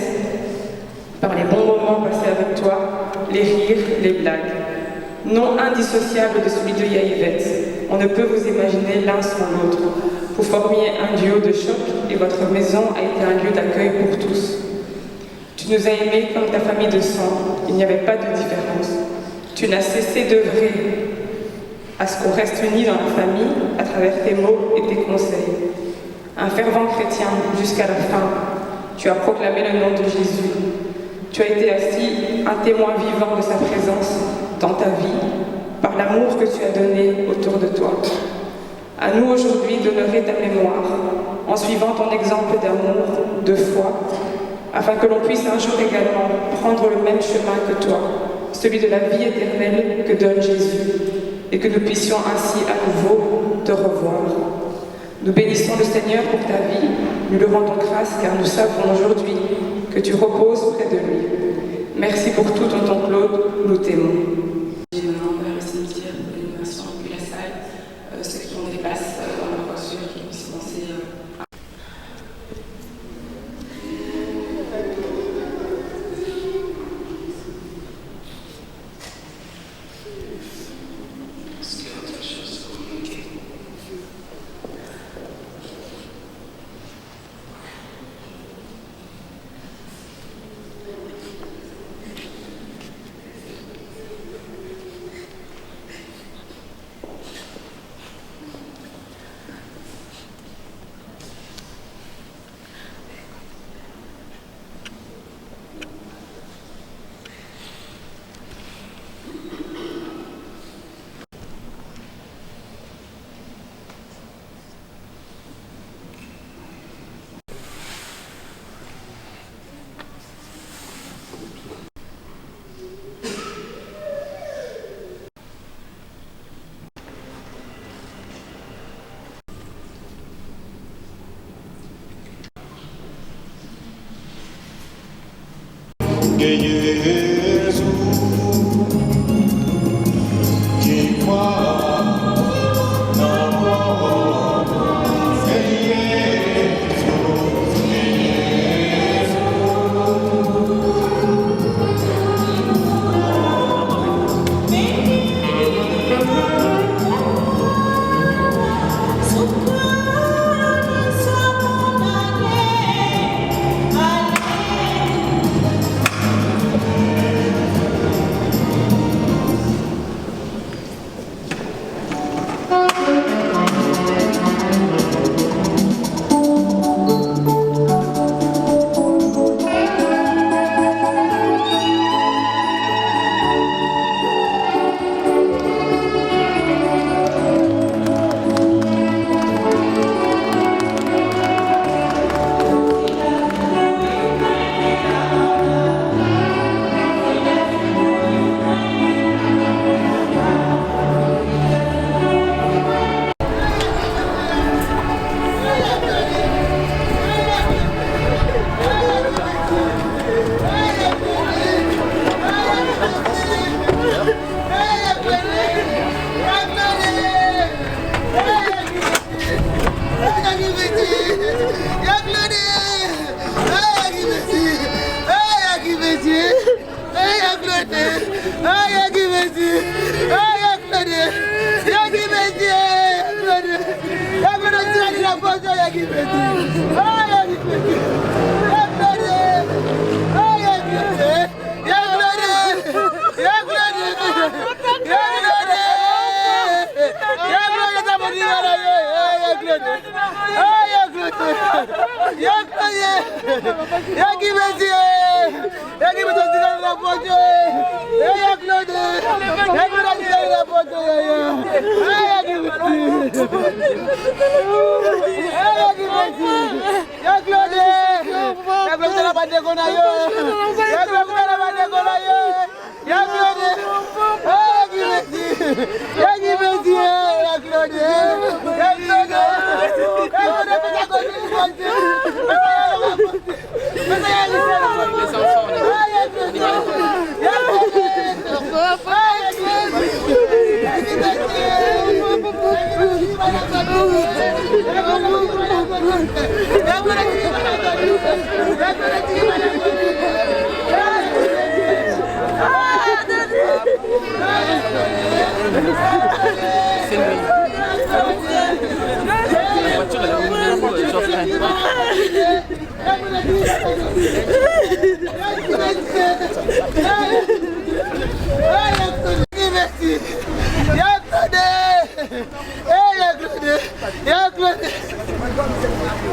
par les bons moments passés avec toi, les rires, les blagues. Non indissociable de celui de Yaïvette. On ne peut vous imaginer l'un sans l'autre. Vous formiez un duo de choc et votre maison a été un lieu d'accueil pour tous. Tu nous as aimés comme ta famille de sang. Il n'y avait pas de différence. Tu n'as cessé d'œuvrer à ce qu'on reste unis dans la famille à travers tes mots et tes conseils. Un fervent chrétien jusqu'à la fin. Tu as proclamé le nom de Jésus. Tu as été assis un témoin vivant de sa présence dans ta vie, par l'amour que tu as donné autour de toi. À nous aujourd'hui d'honorer ta mémoire, en suivant ton exemple d'amour, de foi, afin que l'on puisse un jour également prendre le même chemin que toi, celui de la vie éternelle que donne Jésus, et que nous puissions ainsi à nouveau te revoir. Nous bénissons le Seigneur pour ta vie, nous lui rendons grâce car nous savons aujourd'hui que tu reposes près de lui. Merci pour tout, tonton Claude, nous t'aimons. J'ai vers le cimetière de l'innovation puis la salle, ceux qui ont des places dans leur voiture qui puissent penser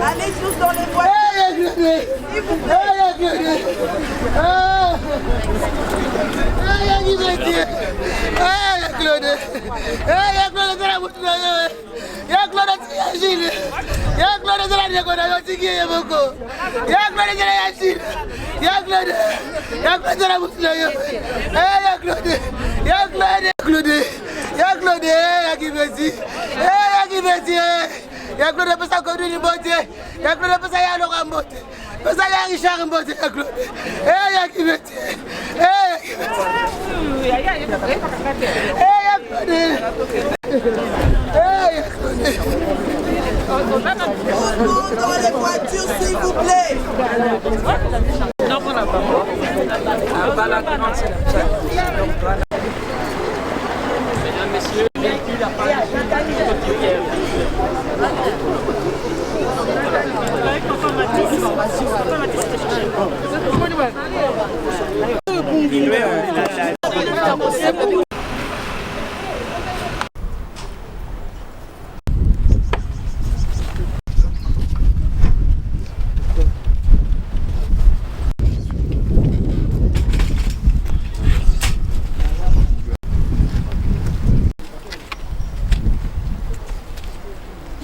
Allez tous dans les voitures. S'il vous plaît. Dans les voitures, s'il vous plaît. Mesdames, messieurs, véhicule à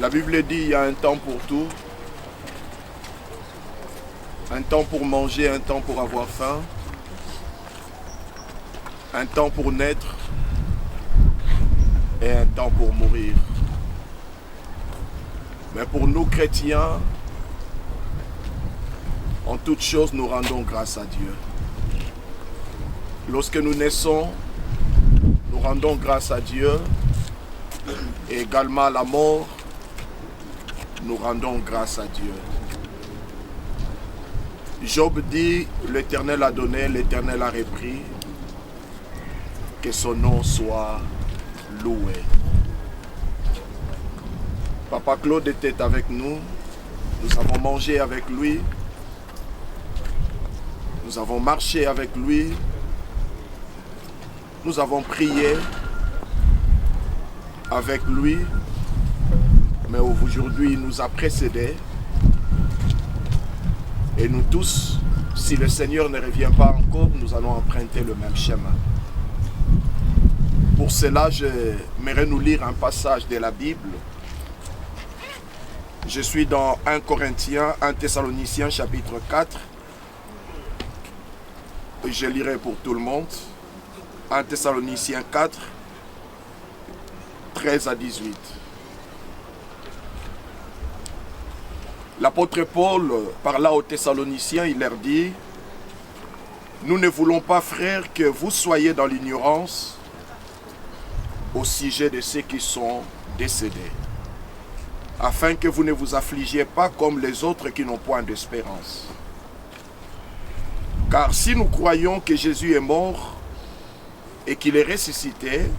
La Bible dit qu'il y a un temps pour tout. Un temps pour manger, un temps pour avoir faim. Un temps pour naître et un temps pour mourir. Mais pour nous chrétiens, en toutes choses, nous rendons grâce à Dieu. Lorsque nous naissons, nous rendons grâce à Dieu. Et également à la mort, nous rendons grâce à Dieu. Job dit, l'Éternel a donné, l'Éternel a repris, que son nom soit loué. Papa Claude était avec nous, nous avons mangé avec lui, nous avons marché avec lui, nous avons prié avec lui, mais aujourd'hui il nous a précédés. Et nous tous, si le Seigneur ne revient pas encore, nous allons emprunter le même chemin. Pour cela, j'aimerais nous lire un passage de la Bible. Je suis dans 1 Corinthiens, 1 Thessaloniciens chapitre 4. Et je lirai pour tout le monde. 1 Thessaloniciens 4, 13 à 18. L'apôtre Paul parla aux Thessaloniciens, il leur dit: nous ne voulons pas, frères, que vous soyez dans l'ignorance au sujet de ceux qui sont décédés, afin que vous ne vous affligiez pas comme les autres qui n'ont point d'espérance. Car si nous croyons que Jésus est mort et qu'il est ressuscité,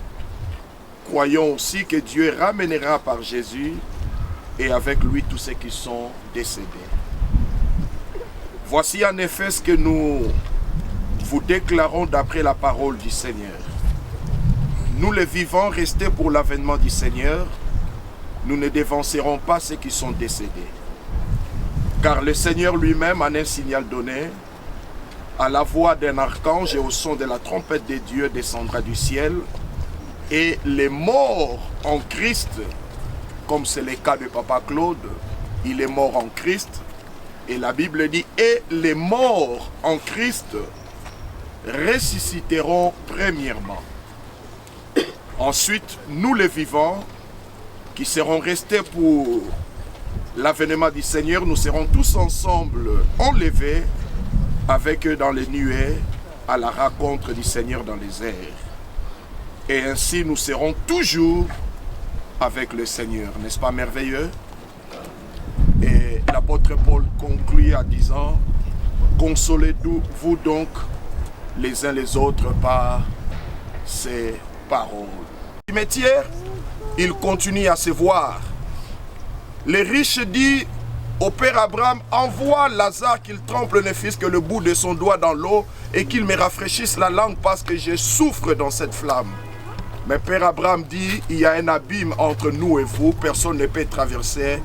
croyons aussi que Dieu ramènera par Jésus et avec lui tous ceux qui sont décédés. Voici en effet ce que nous vous déclarons d'après la parole du Seigneur. Nous les vivants restés pour l'avènement du Seigneur, nous ne dévancerons pas ceux qui sont décédés. Car le Seigneur lui-même, en un signal donné, à la voix d'un archange et au son de la trompette de Dieu descendra du ciel, et les morts en Christ, comme c'est le cas de Papa Claude, il est mort en Christ, et la Bible dit, et les morts en Christ ressusciteront premièrement. Ensuite, nous les vivants, qui serons restés pour l'avènement du Seigneur, nous serons tous ensemble enlevés avec eux dans les nuées à la rencontre du Seigneur dans les airs. Et ainsi nous serons toujours avec le Seigneur. N'est-ce pas merveilleux? Et l'apôtre Paul conclut en disant, consolez-vous donc les uns les autres par ces paroles. Le cimetière, il continue à se voir. Les riches disent au père Abraham, envoie Lazare qu'il trempe ne fût-ce que le bout de son doigt dans l'eau et qu'il me rafraîchisse la langue parce que je souffre dans cette flamme. Mais père Abraham dit, il y a un abîme entre nous et vous, personne ne peut traverser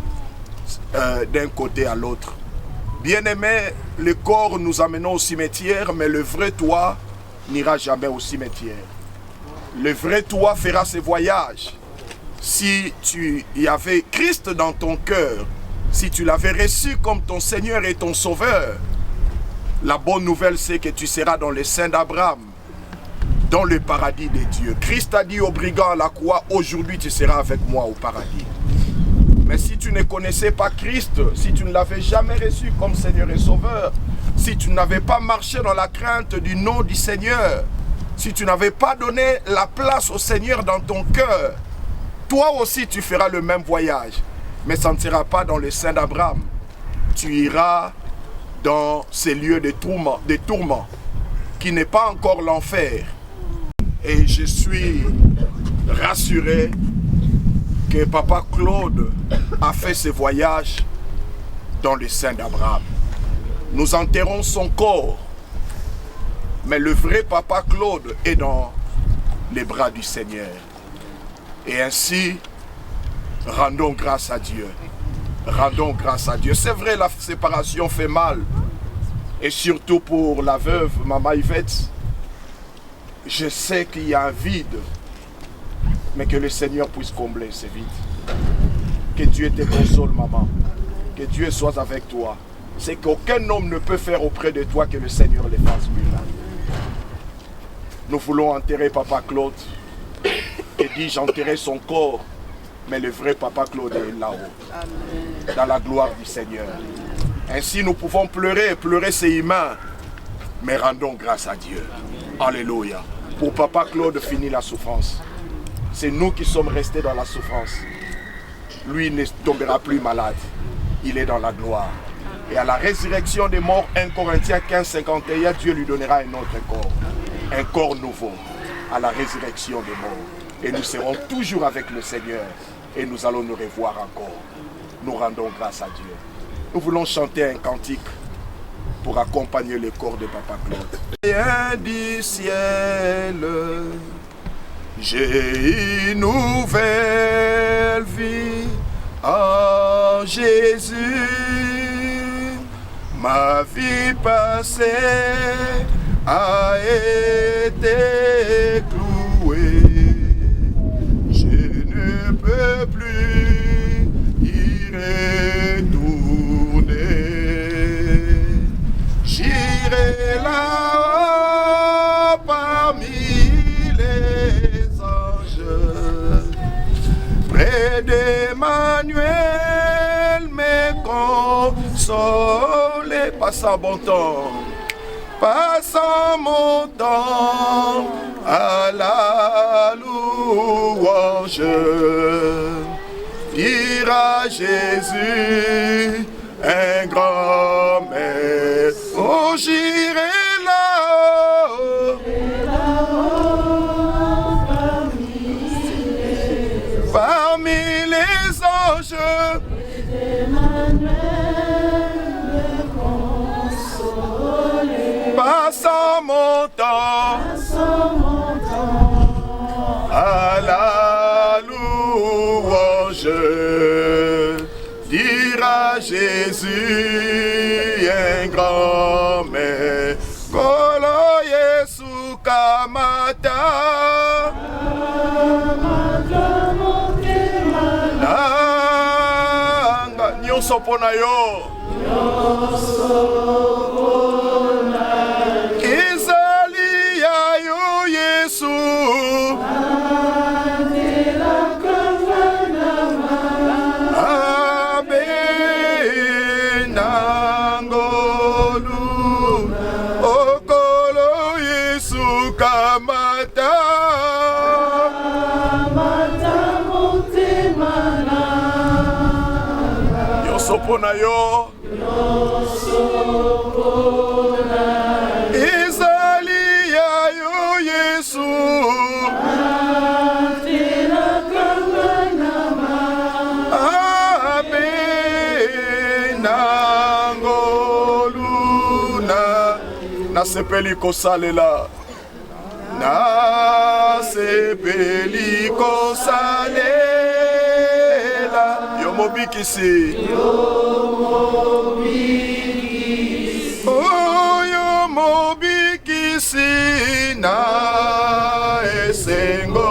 d'un côté à l'autre. Bien-aimé, le corps nous amenons au cimetière, mais le vrai toi n'ira jamais au cimetière. Le vrai toi fera ce voyage. Si tu y avais Christ dans ton cœur, si tu l'avais reçu comme ton Seigneur et ton Sauveur, la bonne nouvelle c'est que tu seras dans le sein d'Abraham, dans le paradis de Dieu. Christ a dit aux brigands à la croix, aujourd'hui tu seras avec moi au paradis. Mais si tu ne connaissais pas Christ, si tu ne l'avais jamais reçu comme Seigneur et Sauveur, si tu n'avais pas marché dans la crainte du nom du Seigneur, si tu n'avais pas donné la place au Seigneur dans ton cœur, toi aussi tu feras le même voyage. Mais ça ne sera pas dans le sein d'Abraham. Tu iras dans ces lieux de tourment, qui n'est pas encore l'enfer. Et je suis rassuré que Papa Claude a fait ce voyage dans le sein d'Abraham. Nous enterrons son corps, mais le vrai Papa Claude est dans les bras du Seigneur. Et ainsi, rendons grâce à Dieu. Rendons grâce à Dieu. C'est vrai, la séparation fait mal. Et surtout pour la veuve, Maman Yvette, je sais qu'il y a un vide. Mais que le Seigneur puisse combler ce vide. Que Dieu te console, maman. Que Dieu soit avec toi. C'est qu'aucun homme ne peut faire auprès de toi que le Seigneur le fasse lui-même. Nous voulons enterrer Papa Claude. Et dis-je, enterrer son corps. Mais le vrai Papa Claude est là-haut. Dans la gloire du Seigneur. Ainsi nous pouvons pleurer. Pleurer c'est humain. Mais rendons grâce à Dieu. Alléluia. Pour Papa Claude, finit la souffrance. C'est nous qui sommes restés dans la souffrance. Lui ne tombera plus malade. Il est dans la gloire. Et à la résurrection des morts, 1 Corinthiens 15, 51, Dieu lui donnera un autre corps. Un corps nouveau. À la résurrection des morts. Et nous serons toujours avec le Seigneur. Et nous allons nous revoir encore. Nous rendons grâce à Dieu. Nous voulons chanter un cantique pour accompagner le corps de Papa Claude. Rien du ciel, j'ai une nouvelle vie en Jésus. Ma vie passée a été clouée. Je ne peux plus y retourner. J'irai là-haut parmi les anges, près d'Emmanuel, me consoler. Passant bon temps, passant mon temps à la louange, dire à Jésus un grand merci. Oh, j'irai là-haut, parmi les anges, Passons mon temps à la louange, dira Jésus un grand mais Kolo Yesu Kamata Nanga nyonso pona yo Izali ya yo Yesu Abe nangolu Okolo Yesu Kamata Yosopona yo Izali ya yo Yesu Abe nangoluna Nasepeli kosalela Nasepeli kosalela Yo mobikisi Oyo mobikisi na esengo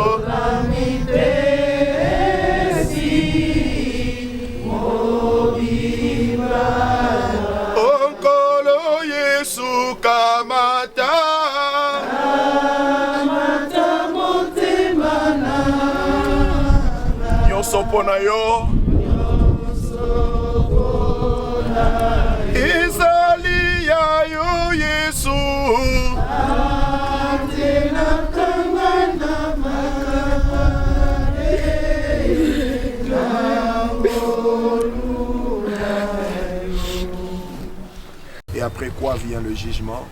Onkolo Yesu Kamata Nyonso pona yo Izali ya yo Yesu Et après quoi vient le jugement?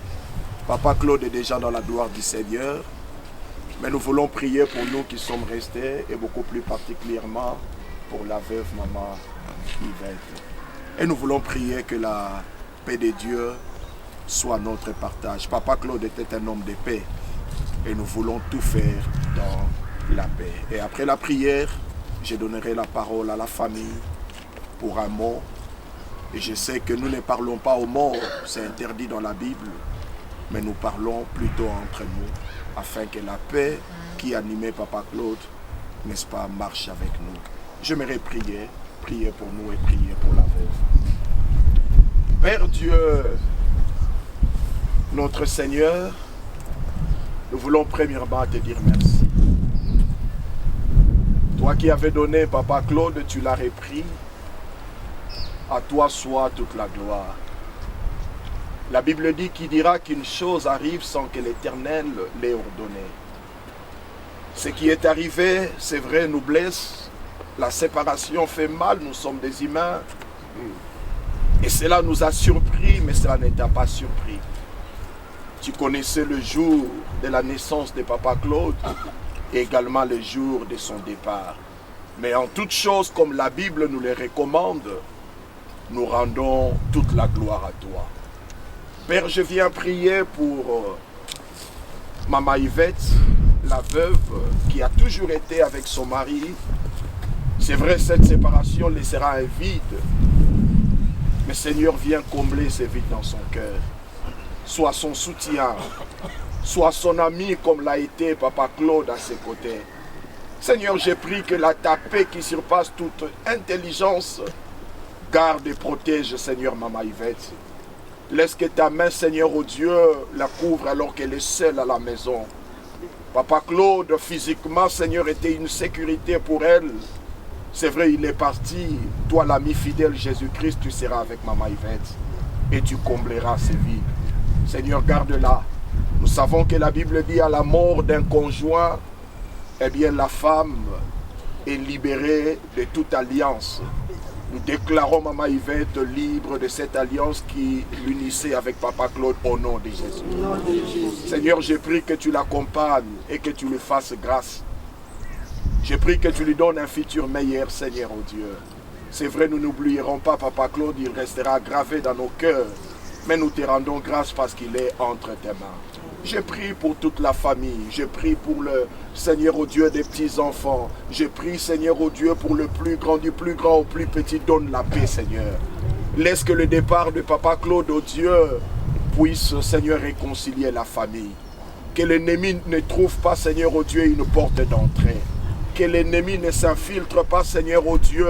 Papa Claude est déjà dans la gloire du Seigneur, mais nous voulons prier pour nous qui sommes restés et beaucoup plus particulièrement pour la veuve maman Yvette. Et nous voulons prier que la paix de Dieu soit notre partage. Papa Claude était un homme de paix et nous voulons tout faire dans la paix. Et après la prière, je donnerai la parole à la famille pour un mot. Et je sais que nous ne parlons pas aux morts, c'est interdit dans la Bible, mais nous parlons plutôt entre nous, afin que la paix qui animait Papa Claude, n'est-ce pas, marche avec nous. J'aimerais prier pour nous et prier pour la veuve. Père Dieu, notre Seigneur, nous voulons premièrement te dire merci. Toi qui avais donné Papa Claude, tu l'as repris. À toi soit toute la gloire. La Bible dit qu'il dira qu'une chose arrive sans que l'Éternel l'ait ordonné. Ce qui est arrivé, c'est vrai, nous blesse. La séparation fait mal, nous sommes des humains. Et cela nous a surpris, mais cela ne t'a pas surpris. Tu connaissais le jour de la naissance de Papa Claude et également le jour de son départ. Mais en toute chose, comme la Bible nous le recommande, nous rendons toute la gloire à toi. Père, je viens prier pour Maman Yvette, la veuve qui a toujours été avec son mari. C'est vrai, cette séparation laissera un vide. Mais Seigneur, viens combler ce vide dans son cœur. Sois son soutien, sois son ami comme l'a été Papa Claude à ses côtés. Seigneur, j'ai prié que ta paix qui surpasse toute intelligence garde et protège, Seigneur, Maman Yvette. Laisse que ta main, Seigneur, oh Dieu, la couvre alors qu'elle est seule à la maison. Papa Claude, physiquement, Seigneur, était une sécurité pour elle. C'est vrai, il est parti. Toi, l'ami fidèle Jésus-Christ, tu seras avec Maman Yvette et tu combleras ses vies. Seigneur, garde-la. Nous savons que la Bible dit à la mort d'un conjoint, eh bien, la femme est libérée de toute alliance. Nous déclarons Maman Yvette libre de cette alliance qui l'unissait avec Papa Claude au nom de Jésus. Seigneur, je prie que tu l'accompagnes et que tu lui fasses grâce. Je prie que tu lui donnes un futur meilleur, Seigneur, oh Dieu. C'est vrai, nous n'oublierons pas Papa Claude, il restera gravé dans nos cœurs. Mais nous te rendons grâce parce qu'il est entre tes mains. Je prie pour toute la famille. Je prie pour le Seigneur au Dieu des petits-enfants. Je prie, Seigneur au Dieu, pour le plus grand, du plus grand au plus petit. Donne la paix, Seigneur. Laisse que le départ de Papa Claude au Dieu puisse, Seigneur, réconcilier la famille. Que l'ennemi ne trouve pas, Seigneur au Dieu, une porte d'entrée. Que l'ennemi ne s'infiltre pas, Seigneur au Dieu,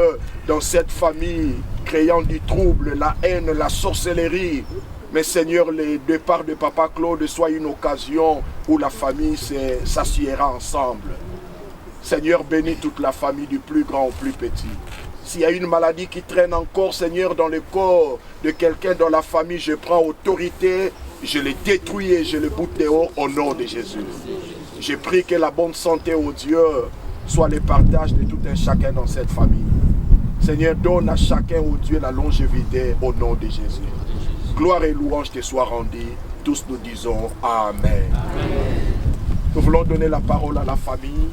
dans cette famille, créant du trouble, la haine, la sorcellerie. Mais Seigneur, le départ de Papa Claude soit une occasion où la famille s'assiera ensemble. Seigneur, bénis toute la famille du plus grand au plus petit. S'il y a une maladie qui traîne encore, Seigneur, dans le corps de quelqu'un dans la famille, je prends autorité, je le détruis et je le boute dehors au nom de Jésus. Je prie que la bonne santé, au Dieu, soit le partage de tout un chacun dans cette famille. Seigneur, donne à chacun, au Dieu, la longévité au nom de Jésus. Gloire et louange te soient rendues. Tous nous disons Amen. Amen. Nous voulons donner la parole à la famille.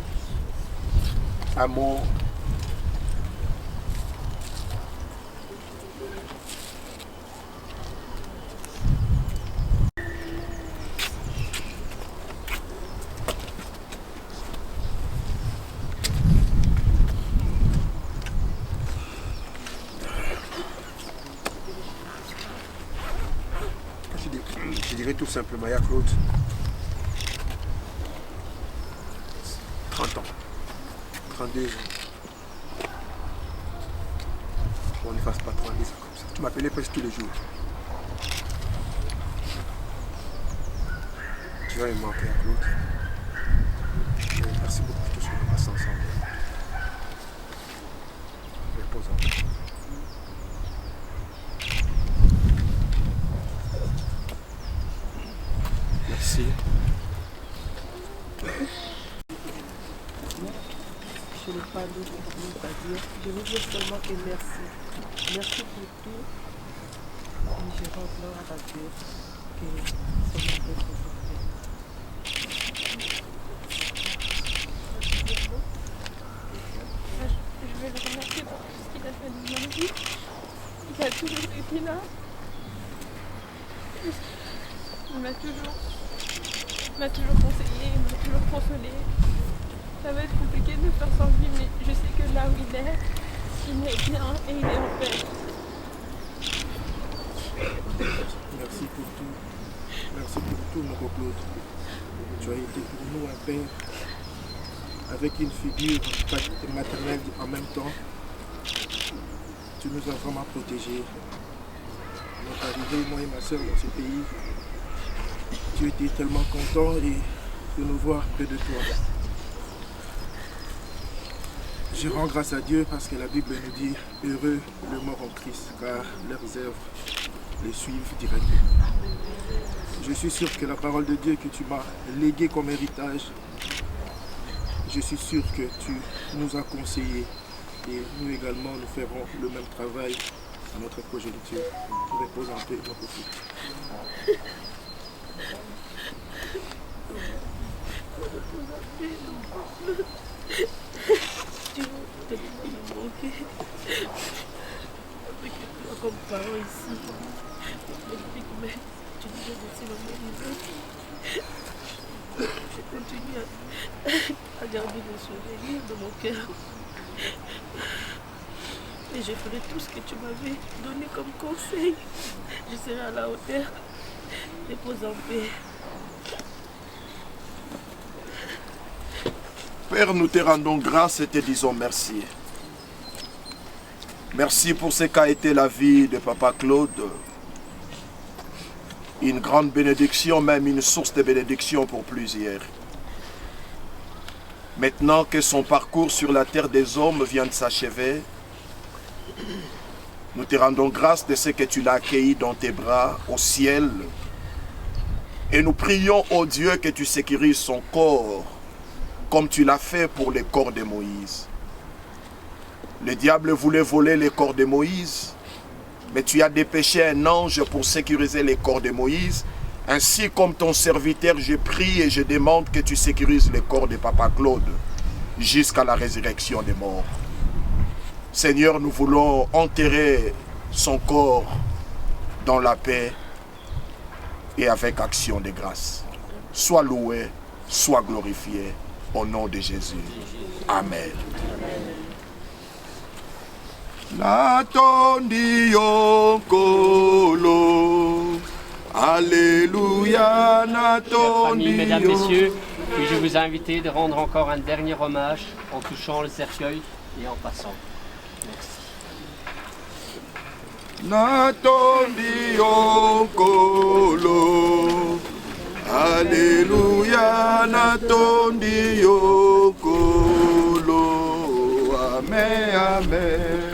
Un mot. Je dirais tout simplement, il y a Claude, 30 ans, 32 ans. On ne fasse pas 30 ans comme ça. Tu m'appelais presque tous les jours. Tu vas me manquer à Claude. Merci beaucoup pour tout ce qu'on a passé ensemble. Repose-en. Merci. Je n'ai pas d'autre chose à dire. Je veux dire seulement que merci. Merci pour tout. Et je rends gloire à Dieu que son nom peut se Je vais le remercier pour tout ce qu'il a fait dans ma vie. Il a toujours été là. Il m'a toujours conseillé, il m'a toujours consolé. Ça va être compliqué de faire sans lui, mais je sais que là où il est bien et il est en paix. Merci pour tout. Merci pour tout, mon Claude. Tu as été pour nous un père avec une figure maternelle en même temps. Tu nous as vraiment protégés. Notre arrivée, moi et ma soeur, dans ce pays, tu étais tellement content de nous voir près de toi. Je rends grâce à Dieu parce que la Bible nous dit « Heureux le mort en Christ, car leurs œuvres les suivent directement. » Je suis sûr que la parole de Dieu que tu m'as léguée comme héritage, je suis sûr que tu nous as conseillé et nous également nous ferons le même travail à notre progéniture. Nous reposons en paix et notre profit. Tu t'es manqué avec toi comme parent ici. Mais tu disais aussi le même. Je continue à garder des souvenirs de mon cœur. Et je ferai tout ce que tu m'avais donné comme conseil. Je serai à la hauteur. Repose en paix. Père, nous te rendons grâce et te disons merci. Merci pour ce qu'a été la vie de Papa Claude. Une grande bénédiction, même une source de bénédiction pour plusieurs. Maintenant que son parcours sur la terre des hommes vient de s'achever, nous te rendons grâce de ce que tu l'as accueilli dans tes bras au ciel. Et nous prions, ô Dieu, que tu sécurises son corps, comme tu l'as fait pour le corps de Moïse. Le diable voulait voler le corps de Moïse, mais tu as dépêché un ange pour sécuriser le corps de Moïse. Ainsi comme ton serviteur, je prie et je demande que tu sécurises le corps de Papa Claude jusqu'à la résurrection des morts. Seigneur, nous voulons enterrer son corps dans la paix et avec action de grâce. Sois loué, sois glorifié, au nom de Jésus. Amen. Natondi yonkolo, Alléluia, Natondi. Mesdames, Messieurs, puis-je vous inviter de rendre encore un dernier hommage en touchant le cercueil et en passant. Merci. Natondi yonkolo, Alléluia, Natondi yonkolo, Amen, Amen.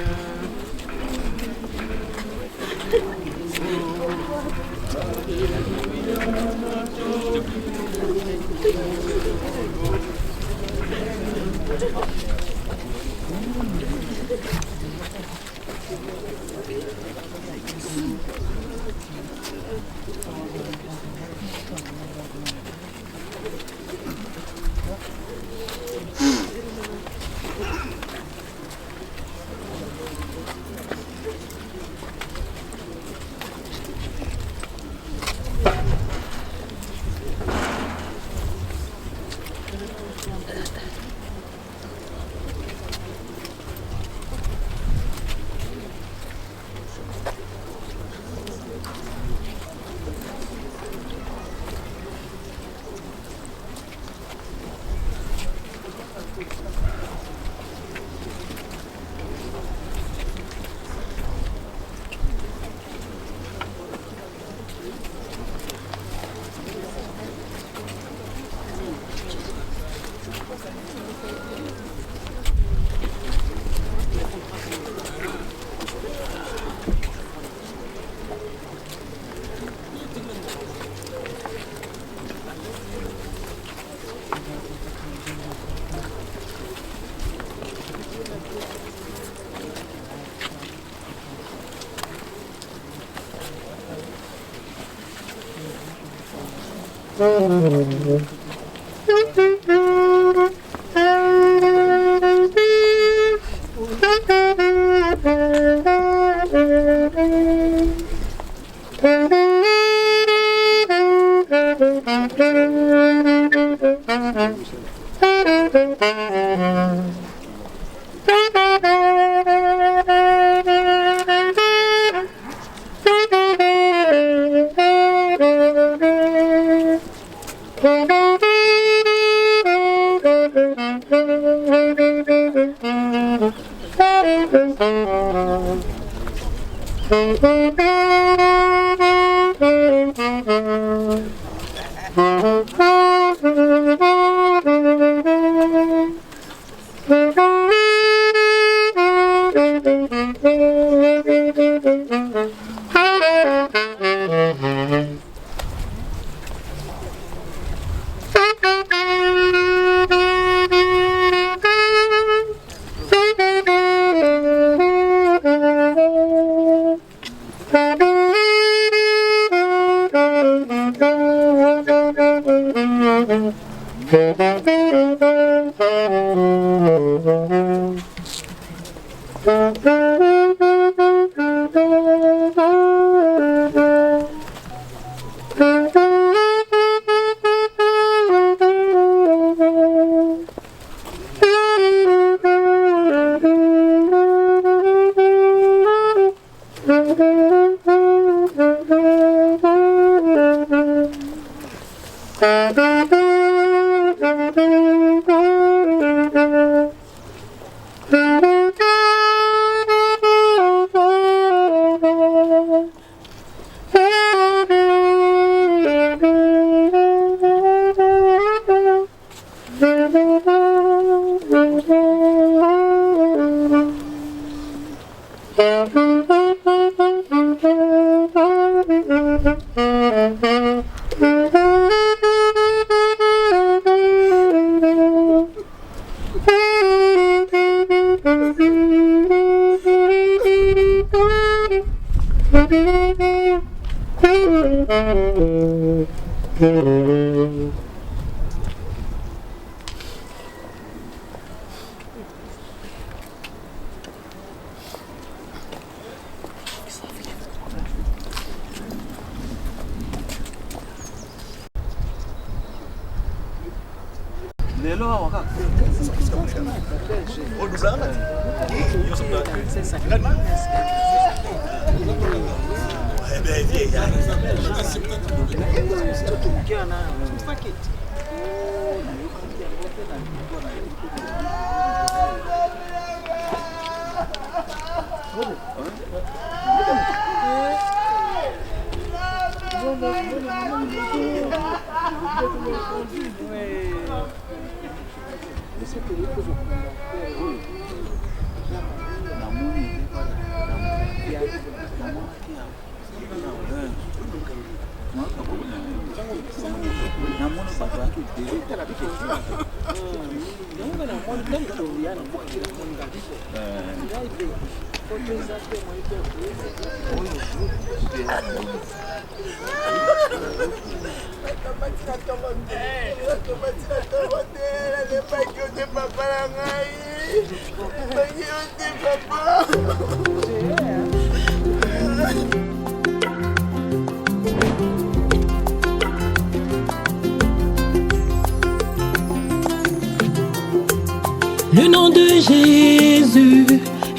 Le nom de Jésus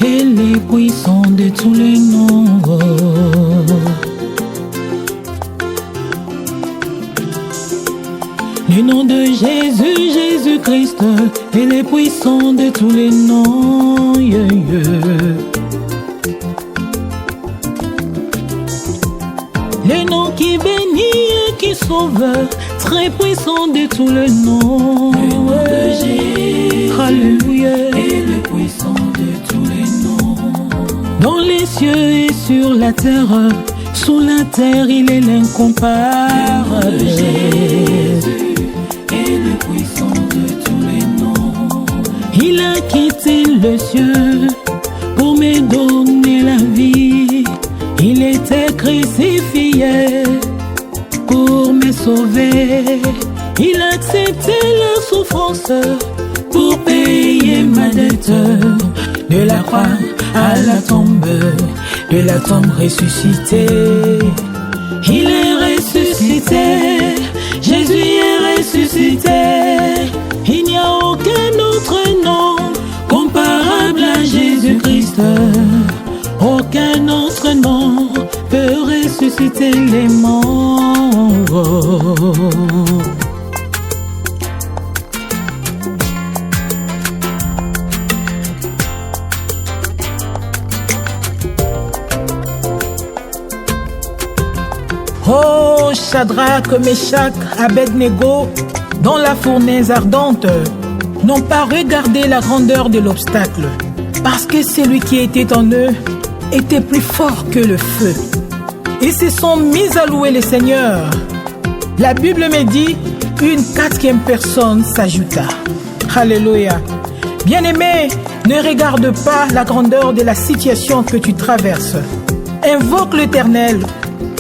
est le puissant de tous les noms. Le nom de Jésus, Jésus-Christ est le puissant de tous les noms. Yeah, yeah. Le nom qui bénit et qui sauve, très puissant de tous les noms. Le nom de Jésus, alléluia, est le puissant de tous les noms. Dans les cieux et sur la terre, sous la terre, il est l'incomparable. Le nom de Jésus est le puissant de tous les noms. Il a quitté le ciel pour me donner la vie. Il était crucifié pour me sauver. Il a accepté la souffrance pour payer ma dette. De la croix à la tombe, de la tombe ressuscité. Il est ressuscité, Jésus est ressuscité. Il n'y a aucun autre nom comparable à Jésus-Christ. Aucun autre nom peut ressusciter les morts. Oh, Shadrach, Meshach, Abednego, dans la fournaise ardente, n'ont pas regardé la grandeur de l'obstacle, parce que celui qui était en eux était plus fort que le feu. Ils se sont mis à louer le Seigneur. La Bible me dit, une quatrième personne s'ajouta. Alléluia. Bien-aimé, ne regarde pas la grandeur de la situation que tu traverses. Invoque l'Éternel,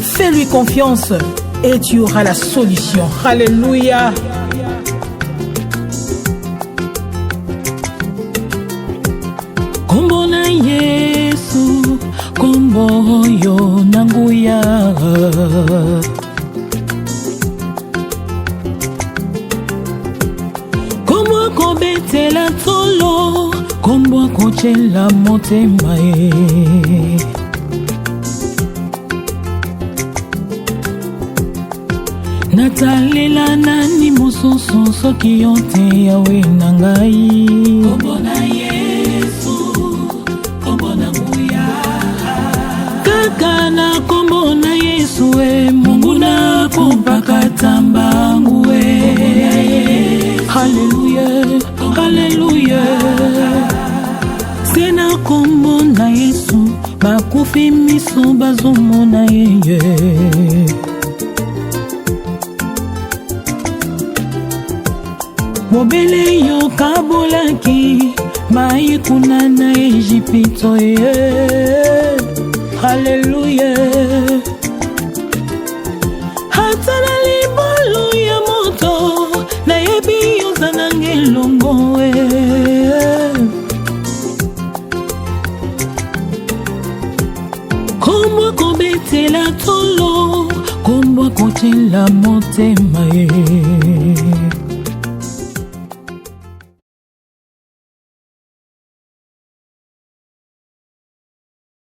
fais-lui confiance et tu auras la solution. Alléluia. Kombo na Yesu, kombo yo nanguya. Kombo kobetela tolo, kombo kochela motema e. Natalela nani mososo soki yote yawe nangai. Kombo na Yesu, kombo na nguya. Kaka na kombo na Yesu e, Mungu na kumpaka tambangu e. Hallelujah, hallelujah. Sena kombo na Yesu, bakufi miso bazomona ye. Mobele yo kabolaki, mai kuna na Ejipito ye. Hallelujah. Hata na libolo ya moto, na yebi yo zanange longo e. Kombo kobetela tolo, kombo kochela motema ye.